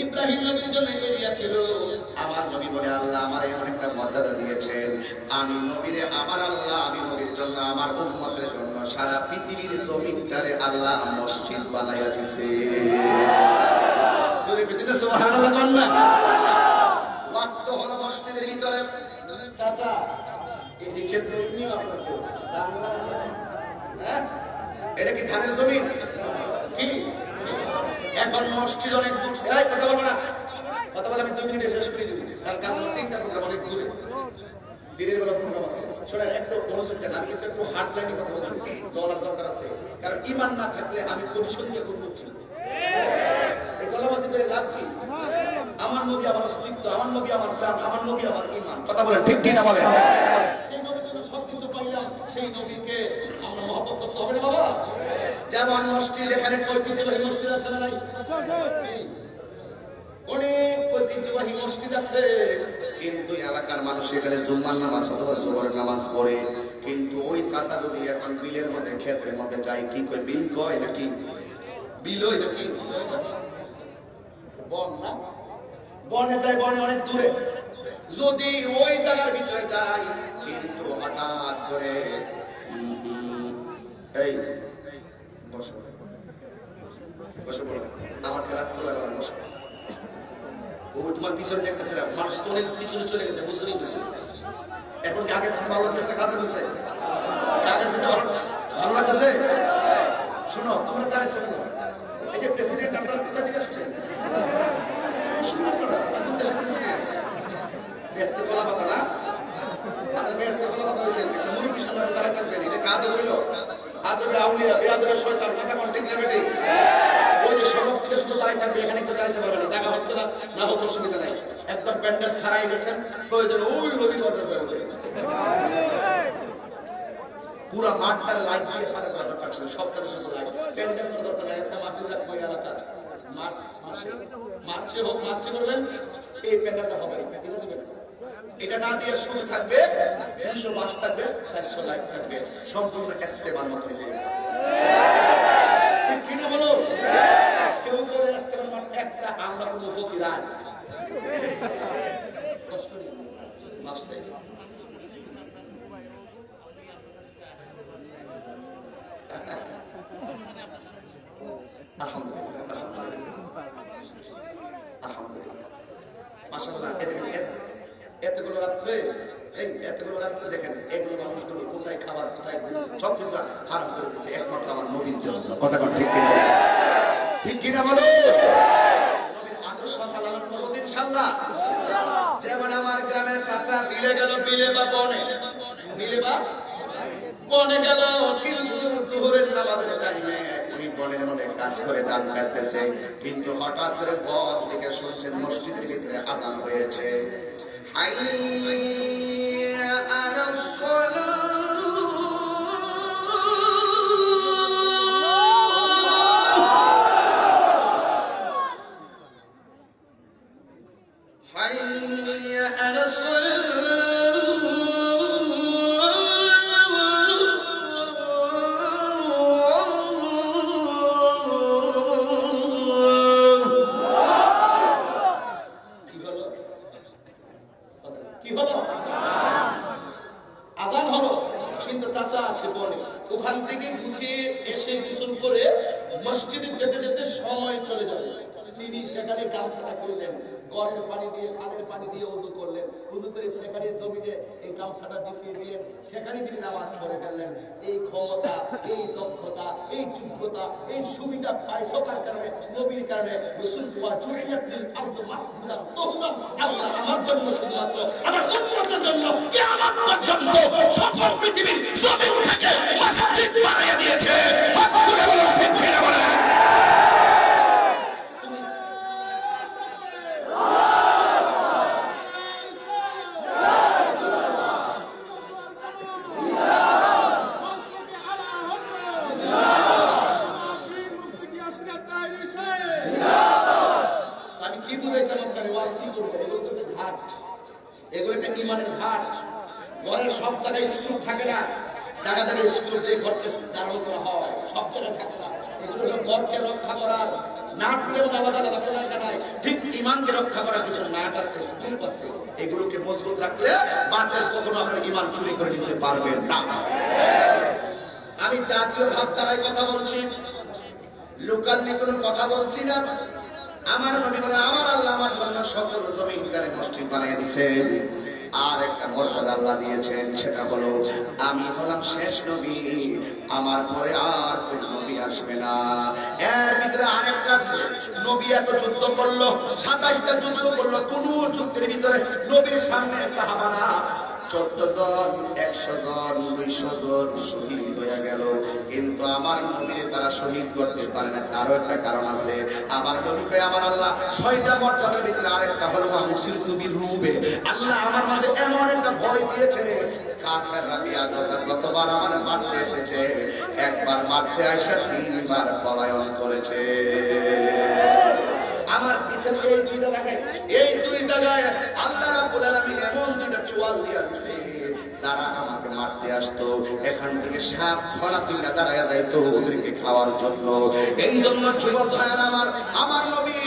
ইব্রাহিম নবীর জন্য এরিয়া ছিল, আমার নবী বলে আল্লাহ আমার এমন একটা মর্যাদা দিয়েছেন, আমি নবীরে আমার আল্লাহ আমি নবীর জন্য আমার উম্মতের জন্য সারা পৃথিবীর জমিনটারে আল্লাহ মসজিদ বানাইয়া দিয়েছে। সুরে পৃথিবীতে সুবহানাল্লাহ বলেন না? ওয়াক্ত হলো মসজিদের ভিতরে। চাচা এই ক্ষেত্রে নিও আপনাকে হ্যাঁ, এটা কি ধানের জমি কি? এখন মসজিদ অনেক দূর, কথা বলবো না, কথা বলে আমি 2 মিনিটে শেষ করে দিব, কারণ কাল 3টা প্রোগ্রাম অনেক দূরে, দিনের বেলা প্রোগ্রাম আছে। শোনেন একটু মনোযোগ দেন, আমি কিন্তু একটু হার্ড লাইনে কথা বলতেছি, বলার দরকার আছে, কারণ ইমান না থাকলে আমি পরিশোধিত করবো কি? এই গলাবাজি করে লাভ কি? আমার নবী আমার অস্তিত্ব, আমার নবী আমার জান, আমার নবী আমার ইমান। কথা বলেন ঠিক কিনা বলেন? সেই নবীর জন্য সবকিছু পাইলাম, সেই নবীকে আমরা মহব্বত করতে হবে না বাবা? যেমন মসজিদ, এখানে ঐতিহ্যবাহী মসজিদ আছে না নাই? অনেক ঐতিহ্যবাহী মসজিদ আছে, কিন্তু এলাকার মানুষ এখানে জুম্মার নামাজ অথবা জোহরের নামাজ পড়ে। কিন্তু ওই চাচা যদি এখন বিলের মধ্যে ক্ষেতের মধ্যে যায়, কি কয়? বিল কয় নাকি বিল হয় নাকি? বন না, বনে যায়, বনে অনেক দূরে। যদি ওই জায়গার ভিতরে যায়, কিন্তু হঠাৎ করে এই বসো বসো বলো, আমার খেলার তোলা বলো বসো। ও তোমার পিছনে দেখতেছিলাম, মানুষ তো অনেক পিছনে চলে গেছে, বুঝতে গেছে। এখন কি আগের সাথে ভালো লাগতেছে, খারাপ লাগতেছে? আগের সাথে ভালো লাগতেছে? শোনো তোমরা তারা শোনো, এই যে প্রেসিডেন্ট আপনার কোথা থেকে আসছে? ব্যস্ত কলা পাতা না, তাদের ব্যস্ত কলা পাতা হয়েছে, মুরব্বী সামনে দাঁড়ায় থাকবেন, এটা কাঁদে বইল আদবে আউলিয়া বাধা দেবে শয়তান। কথা কোন ঠিক না বেটি? ওই যে সড়ক থেকে শুধু দাঁড়িয়ে থাকবে, এখানে কেউ দাঁড়াতে পারবে না, জায়গা হচ্ছে না, না হোক অসুবিধা নাই। একদম প্যান্ডেল ছাড়াই গেছেন, প্রয়োজন ওই রবির বাজার ওঠে পুরা মাঠটার লাইট দিয়ে সাথে করা দরকার ছিল, সপ্তাহে শুধু লাইট। প্যান্ডেল করা দরকার নাই, একটা মাহফিল রাখবো এই এলাকার মার্চে হোক, মার্চে করবেন, এই প্যান্ডেলটা হবে, এটা দিবেন। এটা না দিয়ে শুরু থাকবে 200 মাস থাকবে, 400 লাইট থাকবে, সম্পূর্ণ ইস্তেমার মধ্যে কিনা বলো। কেউ করে ইস্তেমার মাঠ একটা, আমরা কোনো ফকির রাত কষ্ট নেই, মাফ চাই। আলহামদুলিল্লাহ, আলহামদুলিল্লাহ, মাশাআল্লাহ। এতগুলো রাত্রে, এই এতগুলো রাত্রে দেখেন এগুলো মানুষগুলো কোথায় খাবার, কোথায় সব কিছু হারাম করে দিচ্ছে একমাত্র আমার নবীর জন্য। কথা কোন ঠিক কিনা? ঠিক কিনা বলো? নবীর আদর্শ পালন করব ইনশাআল্লাহ। যেমন আমার গ্রামের চাচা বিলে গেল, বিলে বা বনে, বিলে বা বনে গেল, কিন্তু জোহরের নামাজের টাইমে উনি বনের মধ্যে কাজ করে দান করতেছে, কিন্তু হঠাৎ করে বন থেকে শুনছেন মসজিদের ভিতরে আযান হয়েছে, হাইয়া আলাস সালাহ, হাইয়া আলাস সালাহ। আযান হলো, কিন্তু চাচা আছে বনে, ওখান থেকে গুছিয়ে এসে গোসল করে মসজিদে যেতে যেতে সময় চলে যাবে। তিনি সেখানে গামছাটা করলেন, গড়ের পানি দিয়ে, খালের পানি দিয়ে ওযু করলেন, ওযু করে সেখানে জমিনে এই গামছাটা বিছিয়ে দিলেন, সেখানে তিনি নামাজ পড়ে ফেললেন। এই ক্ষমতা, এই দক্ষতা, এই যোগ্যতা, এই সুবিধা পাইছো কার কারণে? নবীর কারণে। রাসূল ওয়া জুহিয়াতুল আরদু মাসজিদান তাহুরান, আল্লাহ আমার জন্য শুধুমাত্র আমার উম্মতের জন্য কিয়ামত পর্যন্ত সকল পৃথিবীর জমিন থেকে মসজিদ বানিয়ে দিয়েছে। হাত তুলে বলো ঠিক কিনা বলে? এগুলো একটা ইমানের ঘাট। ঘরের সব জায়গায় স্কুল থাকে না, জায়গা জায়গায় স্কুল যে ঘরকে ধারণ করা হয় সব জায়গায় থাকে না। এগুলো হলো ঘরকে রক্ষা করার নাট, যেমন আলাদা আলাদা কোনো একটা নাই, ঠিক ইমানকে রক্ষা করার কিছু নাট আছে, স্কুল আছে। এগুলোকে মজবুত রাখলে বাতিল কখনো আপনার ইমান চুরি করে নিতে পারবেন না। আমি জাতীয় ভাবধারায় কথা বলছি, লোকাল নিয়ে কোনো কথা বলছি না। আমার নবী বলে, আমার আল্লাহ আমার জন্য সকল জমিনকারে মসজিদ বানিয়ে দিয়েছেন। আর একটা মর্যাদা আল্লাহ দিয়েছেন, সেটা হলো আমি হলাম শেষ নবী, আমার পরে আর কোন নবী আসবে না। এর ভিতরে আরেকটা আছে, নবী এত যুদ্ধ করলো, 27টা যুদ্ধ করলো, কোন যুদ্ধের ভিতরে নবীর সামনে সাহাবারা 14 জন, 100 জন, 200 জন শহীদ হয়ে গেল, কিন্তু আমার নবীকে তারা শহীদ করতে পারে না। তারও একটা কারণ আছে। আমার নবীকে আমার আল্লাহ 6টা মর্যাদার ভিতরে আরেকটা হলো মুসির নবীর রূপে আল্লাহ আমার মাঝে এমন একটা ভয় দিয়েছে, কাফেররা বিয়াদবরা যতবার আমার মারতে এসেছে, একবার মারতে আইসা 3বার পলায়ন করেছে। আমার পিছনে এই দুইটা জায়গায়, এই দুই জায়গায় আল্লাহ রাব্বুল আলামিন এমন দুইটা চোয়াল দিয়ে দিয়েছে, যারা আমাকে মারতে আসতো এখান থেকে সাপ ফলা তুলে দাঁড়ায় যাইতো ওদেরকে খাওয়ার জন্য। এই জন্য যুবক ভাইয়ের আমার নবী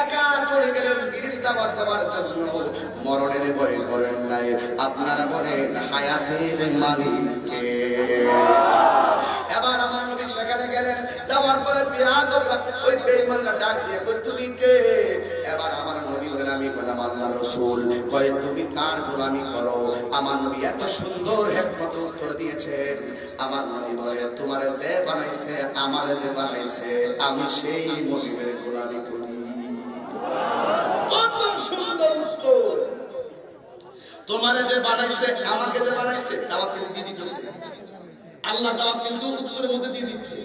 একা চলে গেলেন দিনের দাওয়াত দেওয়ার জন্য। মরণের ভয় করেন নাই, আপনারা বলেন হায়াতের মালিককে। এবার আমার নবী সেখানে গেলেন, যাওয়ার পরে বিয়াদবরা ওই বেঈমানরা ডাক দিয়ে কই তুমি কে? এবার আমার নবী বলেন আমি গোলাম আল্লাহর রাসূল। কয় তুমি কার গোলামি করো? আমার নবী এত সুন্দর হিকমত উত্তর দিয়েছেন। আমার নবী বলে তোমারে যে বানাইছে, আমারে যে বানাইছে, আমি সেই মুজিবের গোলামি করি। কত সুন্দর উত্তর! তোমারে যে বানাইছে, আমাকে যে বানাইছে, দাওয়াত দিয়ে দিতেছে। আল্লাহ দাওয়াত কিন্তু উত্তরের মধ্যে দিয়ে দিচ্ছে,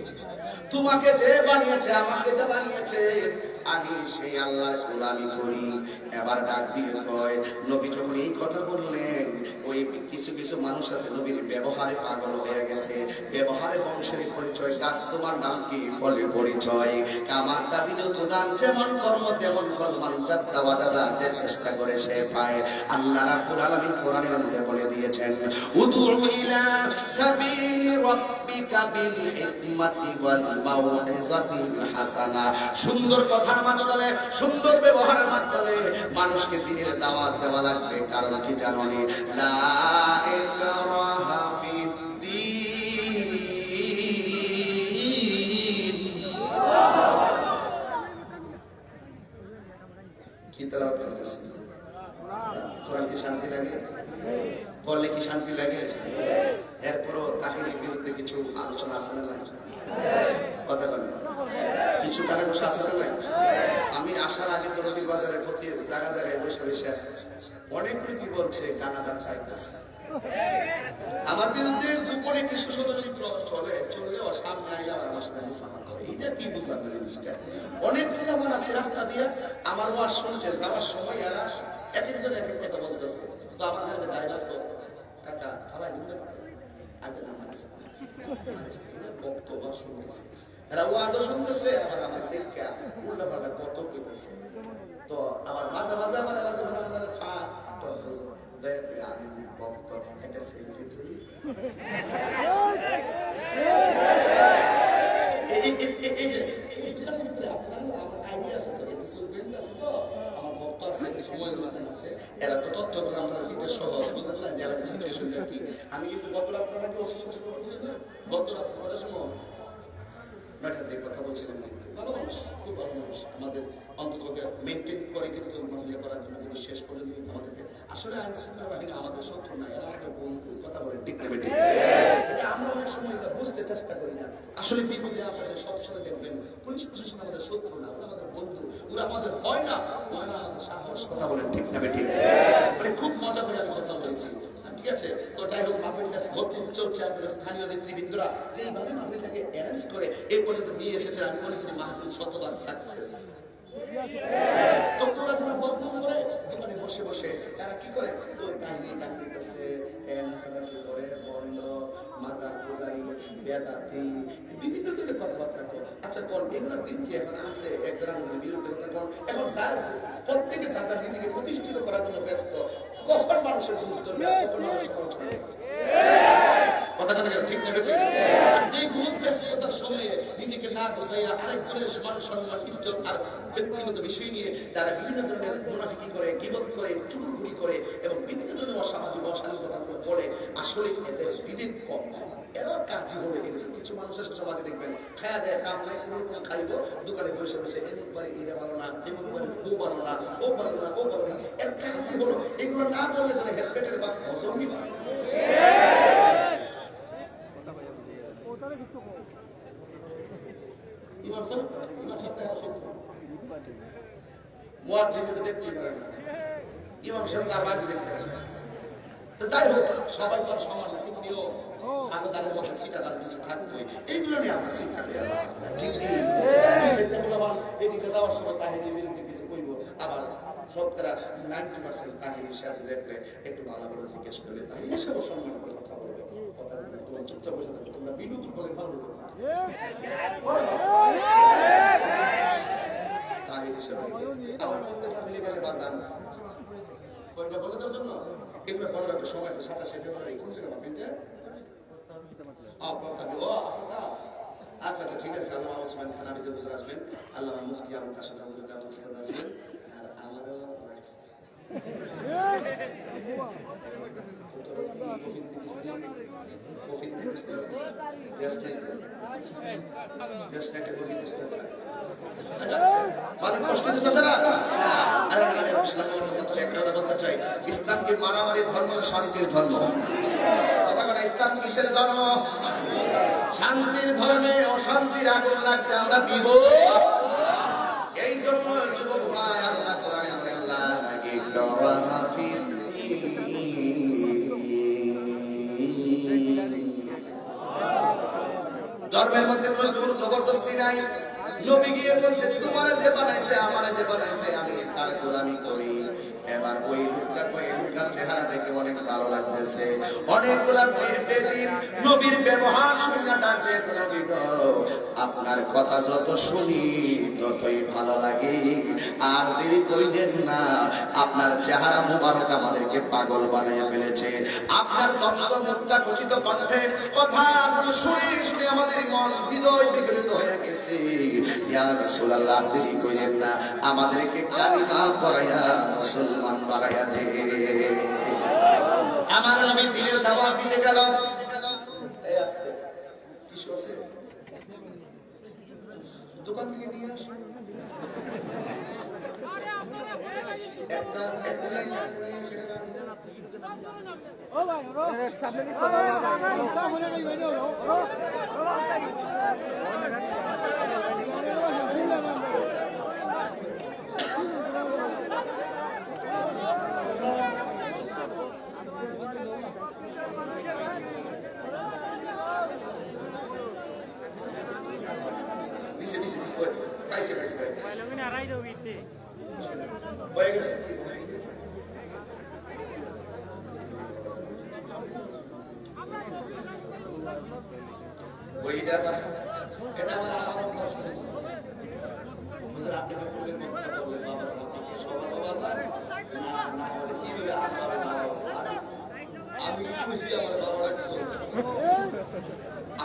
তোমাকে যে বানিয়েছে, আমাকে যে বানিয়েছে, আমি সেই আল্লাহর গোলামি করি। এবার ডাক দিয়ে কয়, নবী যখন এই কথা বললেন, ওই কিছু কিছু মানুষ আছে নবীর ব্যবহারে পাগল হয়ে গেছে। ব্যবহারে বংশের পরিচয়, গাছ তোমার নাম কি, ফলের পরিচয়। কামার দাদি যত দান, যেমন কর্ম তেমন ফল, মানুষের দাওয়া দাদা যে চেষ্টা করে সে পায়। আল্লাহ রাব্বুল আলামিন কোরআনের মধ্যে বলে দিয়েছেন, উদউ ইলা সাবিলি রাব্বিকা বিল হিকমাতি ওয়াল মাউইযাতিল হাসানা। সুন্দর কথার মাধ্যমে, সুন্দর ব্যবহারের মাধ্যমে মানুষকে দ্বীনের দাওয়াত দেওয়া লাগবে। কারণ কি জানো নি, লা ইকরাহা ফিদ্দীন। কি তেলাওয়াত করতেছি? কোরআন কি শান্তি লাগে? পড়লে কি শান্তি লাগে? এরপরও তাহিনীর বিরুদ্ধে কিছু আলোচনা আছে না নাই? কথা বলেন, কিছু কানে বসে আছে না নাই? আমি আসার আগে তো রবির বাজারের প্রতি জায়গা জায়গায় বসে বসে অনেক লোকই বলছে কানাদার খাইতেছে। আমার বিরুদ্ধে গোপনে কিছু ষড়যন্ত্র চললেও সামনে আইলে আমার সাথে মুসাফা করে। এটা কি বুঝলাম না জিনিসটা? অনেক ফুলামান আছে রাস্তা দিয়ে, আমার ওয়াজ শুনছে, যাওয়ার সময় এরা এক একজন এক এক কথা বলতেছে। তো আমার কাছে ড্রাইভার তো কাকা খালাই দিবে আগে না, আমার বক্তব্য শুনতেছে, এরা ওয়াজও শুনতেছে, আবার আমার শিক্ষা উল্টা পাল্টা কত কইতেছে। তো আবার মাঝে মাঝে আমার এরা যখন আমার খা তো দয়া করে আমি বক্ত একটা সেলফি তুলি। এই যে আমার আইডিয়া আছে তো, একটু সুলফেন্ট আছে তো, আমার বক্ত আছে, সময় আছে, এরা তো তথ্যগুলো আমরা দিতে সহজ, বুঝলেন না? যারা সিচুয়েশনটা কি, আমি কিন্তু গত রাত আপনাকে গত রাত করার সময় ম্যাটার কথা বলছিলেন, ভালো মানুষ, খুব ভালো মানুষ, আমাদের অন্তত মেনটেন করে কিন্তু মহিলা করার জন্য কিন্তু শেষ পর্যন্ত কিন্তু আমাদেরকে আসলে আইন শৃঙ্খলা বাহিনী আমাদের শত্রু না, এরা আমাদের বন্ধু। কথা বলেন ঠিক না বেঠিক? আমরা অনেক সময় এটা বুঝতে চেষ্টা করি না। আসলে বিপদে আসলে সবসময় দেখবেন পুলিশ প্রশাসন আমাদের শত্রু না, ওরা আমাদের বন্ধু, ওরা আমাদের ভয় না, ভয় না আমাদের সাহস। কথা বলেন ঠিক না বেঠিক? মানে খুব মজা করে আমি কথা বলেছি, ঠিক আছে? তো যাই হোক, মাহফিলটা চলছে, আপনাদের স্থানীয় নেতৃবৃন্দরা যেইভাবে মাহফিলটাকে অ্যারেঞ্জ করে এই পর্যন্ত নিয়ে এসেছে, আমি মনে করছি মাহফিল শতভাগ সাকসেস। তো ওরা যারা বদনাম করে দোকানে বসে বসে তারা কি করে, তো কাহিনী কান্দির কাছে নাচানাচি করে, বন্ধ মাজার পূজারি বেদাতি বিভিন্ন ধরনের কথাবার্তা কর। আচ্ছা কোন এগুলোর দিন কি এখন আছে? একজন আমাদের বিরুদ্ধে কথা কোন এখন যার প্রত্যেকে তার নিজেকে প্রতিষ্ঠিত করার জন্য ব্যস্ত। কখন মানুষের দোষ ধরবে, কখন মানুষের আলোচনা করবে? কথাটা ঠিক না? যে গ্রুপ ব্যস্ততার সময়ে নিজেকে না গোছাইয়া আরেকজনের মান সম্মান ইজ্জত আর ব্যক্তিগত বিষয় নিয়ে তারা বিভিন্ন ধরনের মুনাফিকি করে, গীবত করে, চুগুলখুরি করে এবং বিভিন্ন ধরনের অসামাজিক অশালীনতাগুলো বলে, আসলে এদের বিবেক কম। এরা কাজই হবে এরকম কিছু মানুষের সমাজে দেখবেন, খায়া দেয় কাম নাই, কোনো খাইব দোকানে বসে বসে, এমন পারে এটা ভালো না, এমন পারে ও ভালো না, ও ভালো না, ও ভালো না। এর কাজই হলো এগুলো না বললে যেন হেলপেটের বা হজমই হয়। দেখতে পারে না, ইমাম সাহেব তার ভাগ্য দেখতে পারে না। তো যাই হোক, সবাই তো সমান না, কিন্তু আমরা তাদের মধ্যে সিটা তাদের কিছু থাকবে, এইগুলো নিয়ে আমরা চিন্তা করি। ঠিক নেই এদিকে যাওয়ার সময় তাহিনীর বিরুদ্ধে কিছু কইব, আবার শতকরা 90% তাহিনীর সাথে দেখলে একটু ভালো করে জিজ্ঞেস করবে, তাহিনীর সাথে সম্মান করে কথা বলবে। কথা বলবে, তোমার চুপচাপ বসে থাকবে, তোমরা বিনোদন বলে ভালো বলবে। তাহিনীর সাথে আমার প্রত্যেকটা মিলে গেলে বাজান কয়টা বলে দেওয়ার জন্য এগুলো বড় একটা সময় আছে, 27 ফেব্রুয়ারি কোন জায়গা মাহফিলটা? আচ্ছা আচ্ছা ঠিক আছে। আল্লামা ওসমান খান আবিদ হুজুর আসবেন, আল্লামা মুফতি আবুল কাশেম হুজুর কামরুল ইসলাম আসবেন, আর আমারও ইসলাম কি মারামারি ধর্ম, শান্তির ধর্ম? ইসলাম কিসের ধর্ম? শান্তির ধর্মে অশান্তির আগুন লাগতে আমরা দিব। এই জন্য যুবক ভাই, আল্লাহ কোরআনে বলেন লা ইকরাহা ফিদ্দীন। ধর্মের মধ্যে কোনো জোর জবরদস্তি নাই। নবী গিয়ে বলছে তোমার যে বানাইছে আমার যে বানাইছে আমি তার গোলামি করি। এবার ওই লোকটার চেহারা দেখে অনেক ভালো লাগতেছে। অনেকগুলা বেদিন নবীর ব্যবহার শুনে ডাকছে নবী গো আপনার কথা যত শুনি ততই ভালো লাগে, আর দেরি কইলেন না, আপনার চেহারা মুবারক আমাদেরকে পাগল বানিয়ে ফেলেছে। আপনার দন্ত মুক্তাকচিত কণ্ঠে কথাগুলো শুনে শুনে আমাদের মন হৃদয় বিগলিত হয়ে গেছে। ইয়া রাসূলুল্লাহ দেরি কইলেন না, আমাদেরকে কালিমা পড়াইয়া মুসলমান বানাইয়া দে। আমার নবী দিনের দাওয়াত দিতে গেল। এই আস্তে কিছু আছে দোকান থেকে নিয়ে আসো একটা লাইন ও ভাই ওর সামনে কি সবাই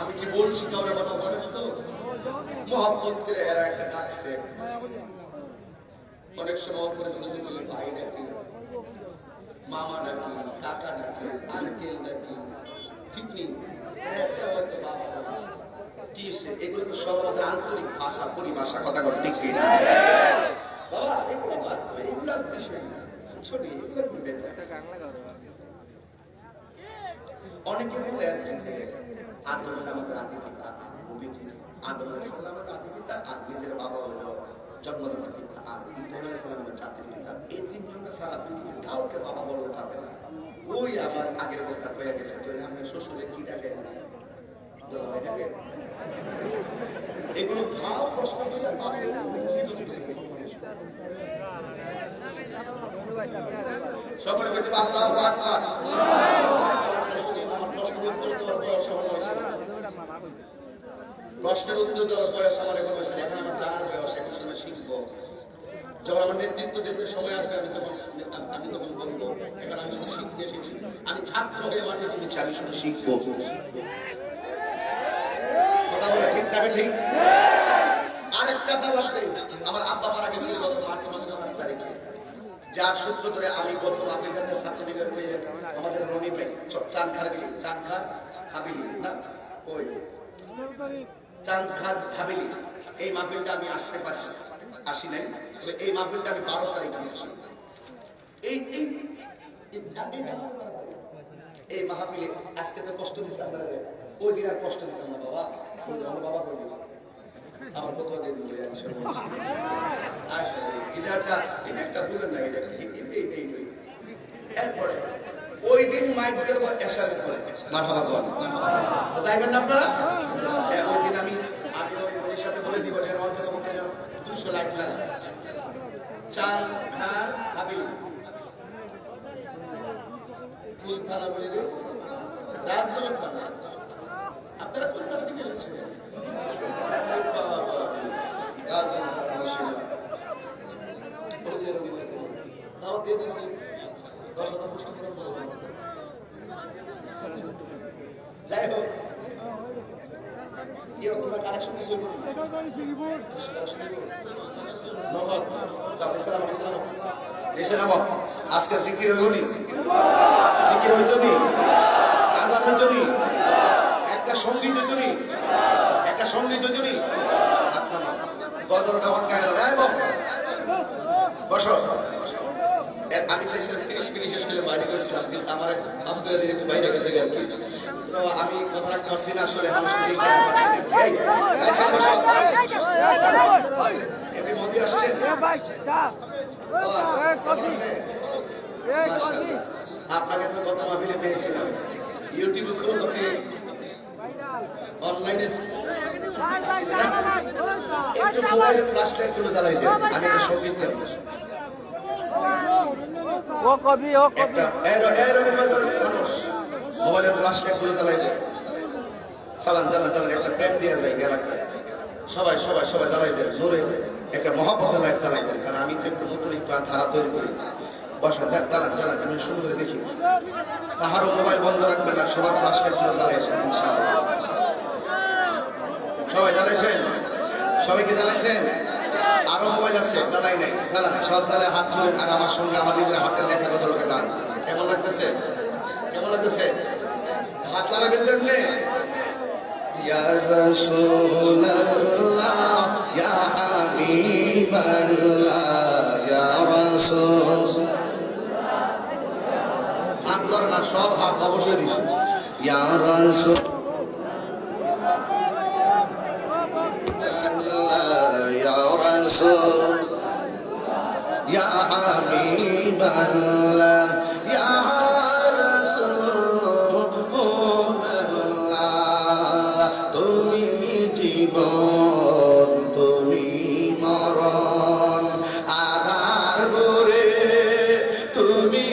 আমি কি বলছি কাউরে মোহাম্মদ করে এরা একটা ডাকছে। অনেক সময় ভাই ডাকি, মামা ডাকি, কাকা ডাকি, আঙ্কেল ডাকি, ঠিক নেই কি এগুলো তো সব আমাদের আন্তরিক ভাষা পরিভাষা কথা ঠিক না বাবা, এগুলো বাদ তো, এগুলোর বিষয় না, ছোট এগুলো অনেকে বলে আর কি যে আদম আমাদের আদি পিতা, আদম আলাইহিস সালামের আদি পিতা, আর নিজের বাবা হলো জন্মদাতা পিতা, আর ইব্রাহিম আলাইহিস সালাম হলো জাতির পিতা। এই তিনজনকে সারা পৃথিবীর কাউকে বাবা বলতে যাবে না। ওই আমার আগের কথা হয়ে গেছে, তো আমি শ্বশুরে কি ডাকে দুলাভাই ডাকে, এগুলো ভাও প্রশ্ন দিলে পাবে সকলে বলতে আল্লাহু আকবার। প্রশ্নের উত্তর দেওয়ার বয়স আমার এখন হয়েছে, এখন আমার জানার বয়স, এখন সময় শিখবো। যখন আমার নেতৃত্ব দিতে সময় আসবে আমি তখন বলবো। এখন আমি শুধু শিখতে এসেছি, আমি ছাত্র হয়ে মাঠে নেমেছি, আমি শুধু শিখবো। কথা বলে ঠিক না ঠিক? আরেকটা দাওয়াত দেই, আমার আব্বা মারা গেছিল গত মার্চ মাসের 5 তারিখে, যার সূত্র ধরে আমি গত আফ্রিকাতে ছাত্রলীগের হয়ে আমাদের রনি ভাই চাঁদখার হাবিলি না ওই চাঁদখার হাবিলি, এই মাহফিলটা আমি আসি নাই, তবে এই মাহফিলটা আমি 12 তারিখ দিচ্ছি। এই মাহফিলে আজকে তো কষ্ট দিচ্ছে আপনারা, ওই দিন আর কষ্ট দিতাম না বাবা, আমার বাবা করে দিচ্ছে আমার ফতোয়া দিয়ে দিল। এটা একটা বুঝেন না, এটা এরপরে ওই দিন মাইক করবো এশারের পরে মারহাবা কোন যাইবেন না আপনারা। ওই দিন আমি ওর সাথে বলে দিব যে আমার কথা বলতে যেন 200 লাখ লাগে। চাঁদ খান হাবিলি কোন থানা বলি রে? রাজনগর থানা। আপনারা কোন থানা থেকে এসেছেন? দিয়ে দিয়েছি 10,000 পুষ্টি করে যাই হোক, কি তোমরা কালেকশন কিছু আজকে জিকির হইনি, জিকির হইতনি, আজান হইতনি, একটা সঙ্গীত হইতনি, একটা সঙ্গীত হইতনি, গজলটা অন গায়ে বসো। আমি চাইছিলাম 30 মিনিট শেষ করে বাইরে গেছিলাম, কিন্তু আমার আপনাদের দিন একটু বাইরে গেছে আর কি, তো আমি কথা রাখতে পারছি না আসলে। আপনাকে তো কত মাহফিলে পেয়েছিলাম, ইউটিউবে খুব অনলাইনে একটু মোবাইলে ফ্ল্যাশ লাইট গুলো জ্বালাই দেন, আমি একটা সঙ্গীত দেব। একটা এরকম মানুষ মোবাইলের ফ্ল্যাশ লাইট গুলো জ্বালাই দেন, চালান চালান চালান, একটা প্রেম দিয়ে যায় এলাকায়, সবাই সবাই সবাই জ্বালাই দেন, জোরে একটা মহাপথের লাইট জ্বালাই দেন, কারণ আমি তো একটু নতুন একটু ধারা তৈরি করি। বসা জ্বালান জ্বালান, আমি শুরু করে দেখি, কাহারও মোবাইল বন্ধ রাখবেন না, সবার ফ্ল্যাশ লাইট গুলো জ্বালাইছেন ইনশাআল্লাহ। সবাই জ্বালাইছেন? সবাইকে জ্বালাইছেন? আরো মোবাইল আছে জ্বালাই নাই, জ্বালান, সব জ্বালায় হাত ধরেন, আর আমার সঙ্গে আমার নিজের হাতের লেখা গজলকে গান। কেমন লাগতেছে? কেমন লাগতেছে? হাত লাগাবেন তেমনি। ইয়া রাসূলুল্লাহ ইয়া হাবিবাল্লাহ ইয়া রাসূল, হাত ধরেন না, সব হাত অবশ্যই দিছে। ইয়া রাসূল ইয়া হাবিবাল্লাহ ইয়া রাসূলুল্লাহ, তুমি জীবন তুমি মরণ, আধার ঘরে তুমি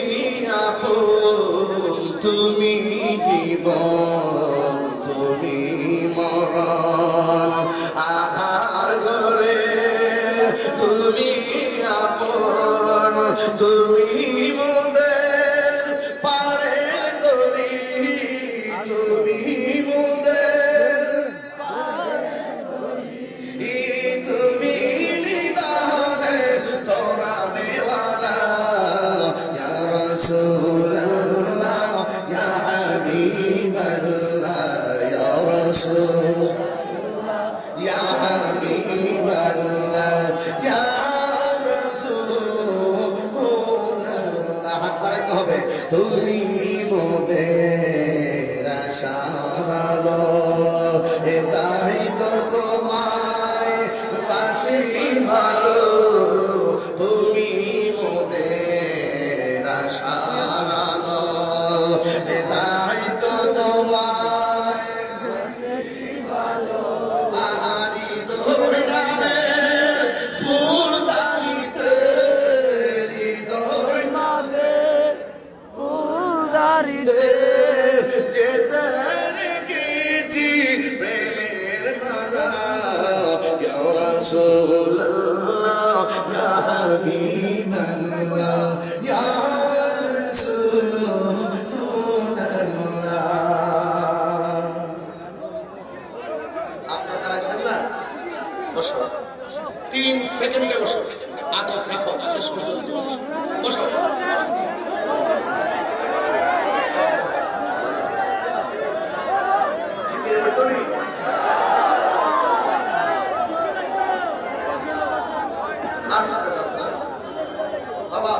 আপন, তুমি জীবন তুমি মরণ, আধার ঘরে তুমি আপন, তুমি মোদের পারে দরি, তুমি মোদের তুমি নিদানে তোরা দেওয়ালা, ইয়া রাসূলুল্লাহ ইয়া হাবিবাল্লাহ ইয়া রাসূল ইয়া হাবিবাল্লাহ ইয়া রাসূলুল্লাহ। হাত বাড়াইতে হবে। তুমি মোদের আশার আলো, তাই তো তোমায় বাসি ভালো, তুমি মোদের আশার আলো, তাই তো তোমায় আহারি তোর নামের ফুলদানিতে, হৃদয় মাঝে ফুলদানিতে গেঁথে রেখেছি প্রেমের মালা, ইয়া রাসূলুল্লাহ ইয়া হাবিবাল্লাহ ইয়া রাসূলুল্লাহ। আপনারা দাঁড়াইছেন না? বসো, 3 সেকেন্ডে বসো, আদব রাখো শেষ পর্যন্ত। বসো। বাবা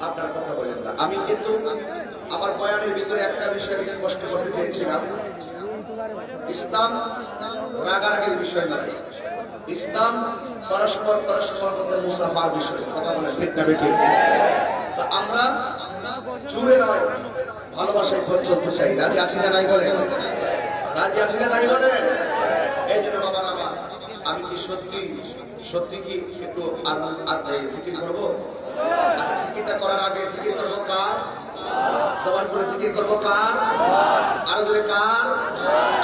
আপনার কথা বলেন না, আমি কিন্তু আমার বয়ানের ভিতরে একটা বিষয় আমি স্পষ্ট করতে চেয়েছিলাম, ইসলাম রাগারাগের বিষয় নয়, ইসলাম পরস্পর মধ্যে মুসাফার বিষয়। কথা বলেন ঠিক না বেঠিক? তা আমরা জুড়ে নয় ভালোবাসায় পথ চলতে চাই। রাজি আছি না নাই বলেন? রাজি আছি না নাই বলেন? এই জন্য বাবার আমার, আমি কি সত্যি সত্যি কি একটু জিকির করবো? আচ্ছা, জিকিরটা করার আগে জিকির করবো কার? সবার করে জিকির করবো কার? আরো জোরে কার?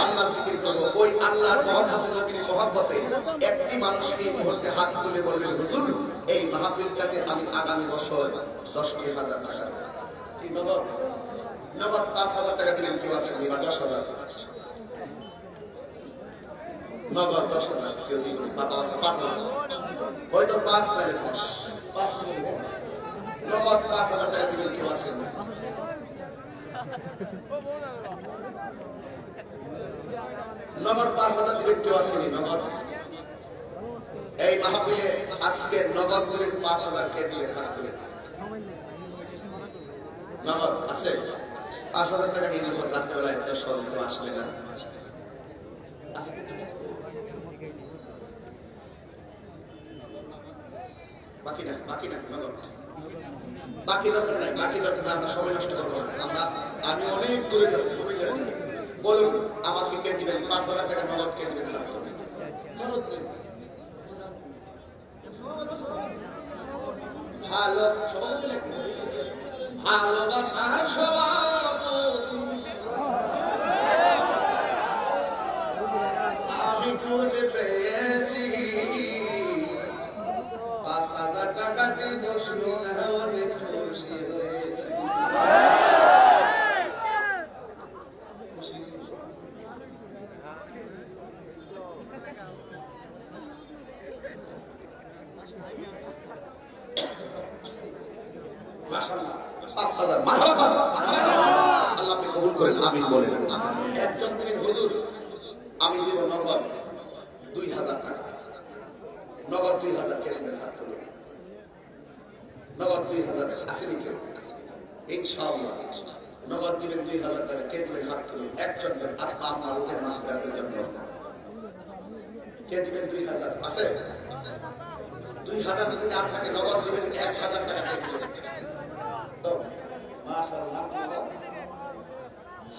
আল্লাহর জিকির করবো। ওই আল্লাহর মহব্বতে, নবীর মহব্বতে একটি মানুষ এই মুহূর্তে হাত তুলে বলবেন, হুজুর এই মাহফিলটাতে আমি আগামী বছর 10,000 টাকা নগদ 5,000 টাকা দিলেন কেউ আছেন? বা 10,000 নগদ 10,000 কেউ দিবেন? বাবা আছে 5,000, হয়তো 5 নয় 10, নগদ 5,000 টাকা দিবেন কেউ আছেন? নগদ 5,000 দিবেন কেউ আসেনি? নগদ এই মাহফিলে আজকে নগদ দিবেন 5,000 কে দিবেন? হাত তুলে। নগদ আছে? 5,000 টাকা নিয়ে নিতে রাত্রেবেলায় তো সহজে কেউ আসবে না। বাকি না, বাকি না, নগদ বাকি দরকার নাই, বাকি দরকার না, আমরা সময় নষ্ট করবো না। আমি অনেক দূরে যাবো, কুমিল্লার থেকে বলুন আমাকে কে দিবেন? 5,000 টাকা নগদ কে দিবেন? ভালো সভাপতি নাকি? ভালোবাসার সভাপতি আমি খুঁজে পেয়েছি, 5,000 টাকা দিব শুনে অনেক খুশি হয়েছি। মাশাআল্লাহ 5,000 মারহাবা আল্লাহ আপনি কবুল করেন, আমিন বলেন। একজন তিনি হুজুর আমি দিব নগদ 2,000 টাকা, নগদ 2,000 কে দিবেন? হাত তুলে নগদ 2,000 আসেনি কেউ? ইনশাআল্লাহ নগদ দিবেন 2,000 টাকা। কে দিবেন? হাত তুলে। একজন আব্বা আম্মা রুহের মাগফিরাতের জন্য কে দিবেন? 2,000 আছে? 2,000 যদি না থাকে নগদ দিবেন 1,000 টাকা কে দিবেন? তো মাশাআল্লাহ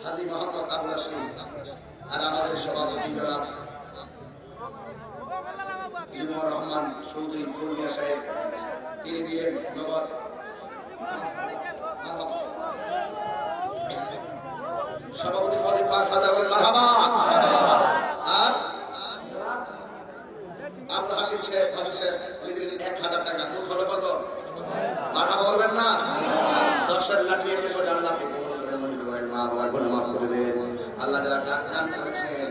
হাজী মোহাম্মদ আবুল হাশিম আর আমাদের সভাপতি জনাব জিমুর রহমান চৌধুরী ফুলমিয়া সাহেব, তিনি দিলেন নগদ। সভাপতি পদে 5,000 বলেন মারহাবা। আর আবুল হাশিম সাহেব, হাজী সাহেব উনি দিলেন 1,000 টাকা। মোট হলো কত? মারহাবা বলবেন না? 10 লাঠি এঁটে করে আল্লাহ আপনি কবুল করেন, মঞ্জুর করেন, মা বাবার গুনাহ মাফ করে দেন। আল্লাহ যারা দান করেছেন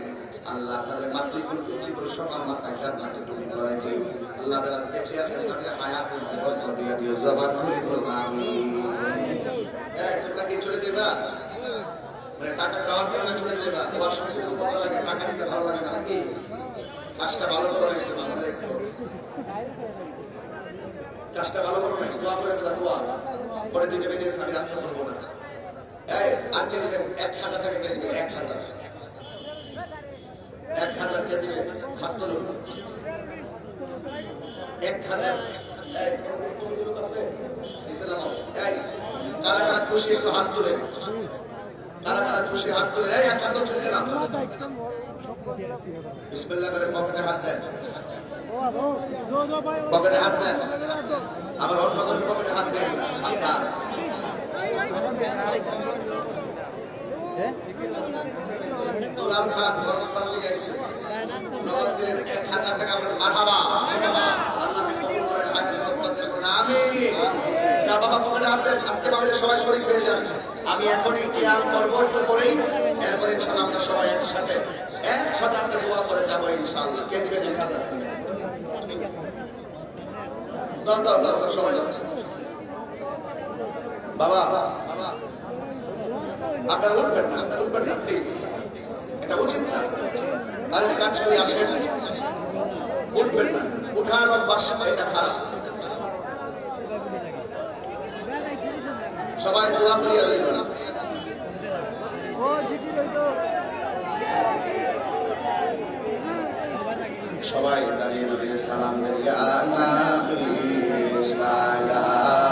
আল্লাহ তাদের মাতৃকুল পিতৃকুল সবার মাথায় জান্নাতের টুপি পরাই দিও। আল্লাহ যারা বেঁচে আছেন তাদের হায়াতের মধ্যে বরকত দিয়ে দিও। জবান খুলে বলুন আমিন। তোমরা কি চলে যাবা? মানে টাকা চাওয়ার কারণে চলে যাবা? তোমার সঙ্গে খুব ভালো লাগে, টাকা দিতে ভালো লাগে না নাকি? কাজটা ভালো করো না একটু, আমাদের একটু কাজটা ভালো করো না, দোয়া করে দেবা। দোয়া করে 2টা বেজে গেছে, আমি রাত্রে করবো না। আর কে দিবেন? 1,000 টাকা কে দিবেন? 1,000 কে দিবেন? হাত তুলুন। 1,000 কারা কারা খুশি একটু হাত তুলেন। কারা কারা খুশি হাত তুলেন। 1,000 চলে না, বিসমিল্লাহ করে পকেটে হাত দেন, পকেটে হাত দেন। আবার অন্য দলের পকেটে হাত দেন না, সাবধান। দুলাল খান বরমসাল থেকে এসে নগদ দিলেন 1,000 টাকা। মারহাবা। আল্লাহ আপনি কবুল করেন, হায়াতে বরকত দেন, আমিন। না বাবা পকেটে হাত দেন। আজকে আমাদের সবাই শরীক হয়ে যান। আমি এখনই কিয়াম করব, একটু পরেই। এরপরে ইনশাআল্লাহ আমরা সবাই একসাথে আজকে দোয়া করে যাবো ইনশাআল্লাহ। কে দিবেন? 1,000 দিবেন। দাও দাও দাও দাও সবাই দাও। বাবা বাবা আপনারা উঠবেন না, আপনারা উঠবেন না প্লিজ, এটা উচিত না। তাহলে কাজ করে আসেন, উঠবেন না। উঠার অভ্যাস এটা খারাপ। সবাই দোয়া করিয়া যাইবেন। সবাই দাঁড়িয়ে নবীর সালাম দিয়া নবী সালাম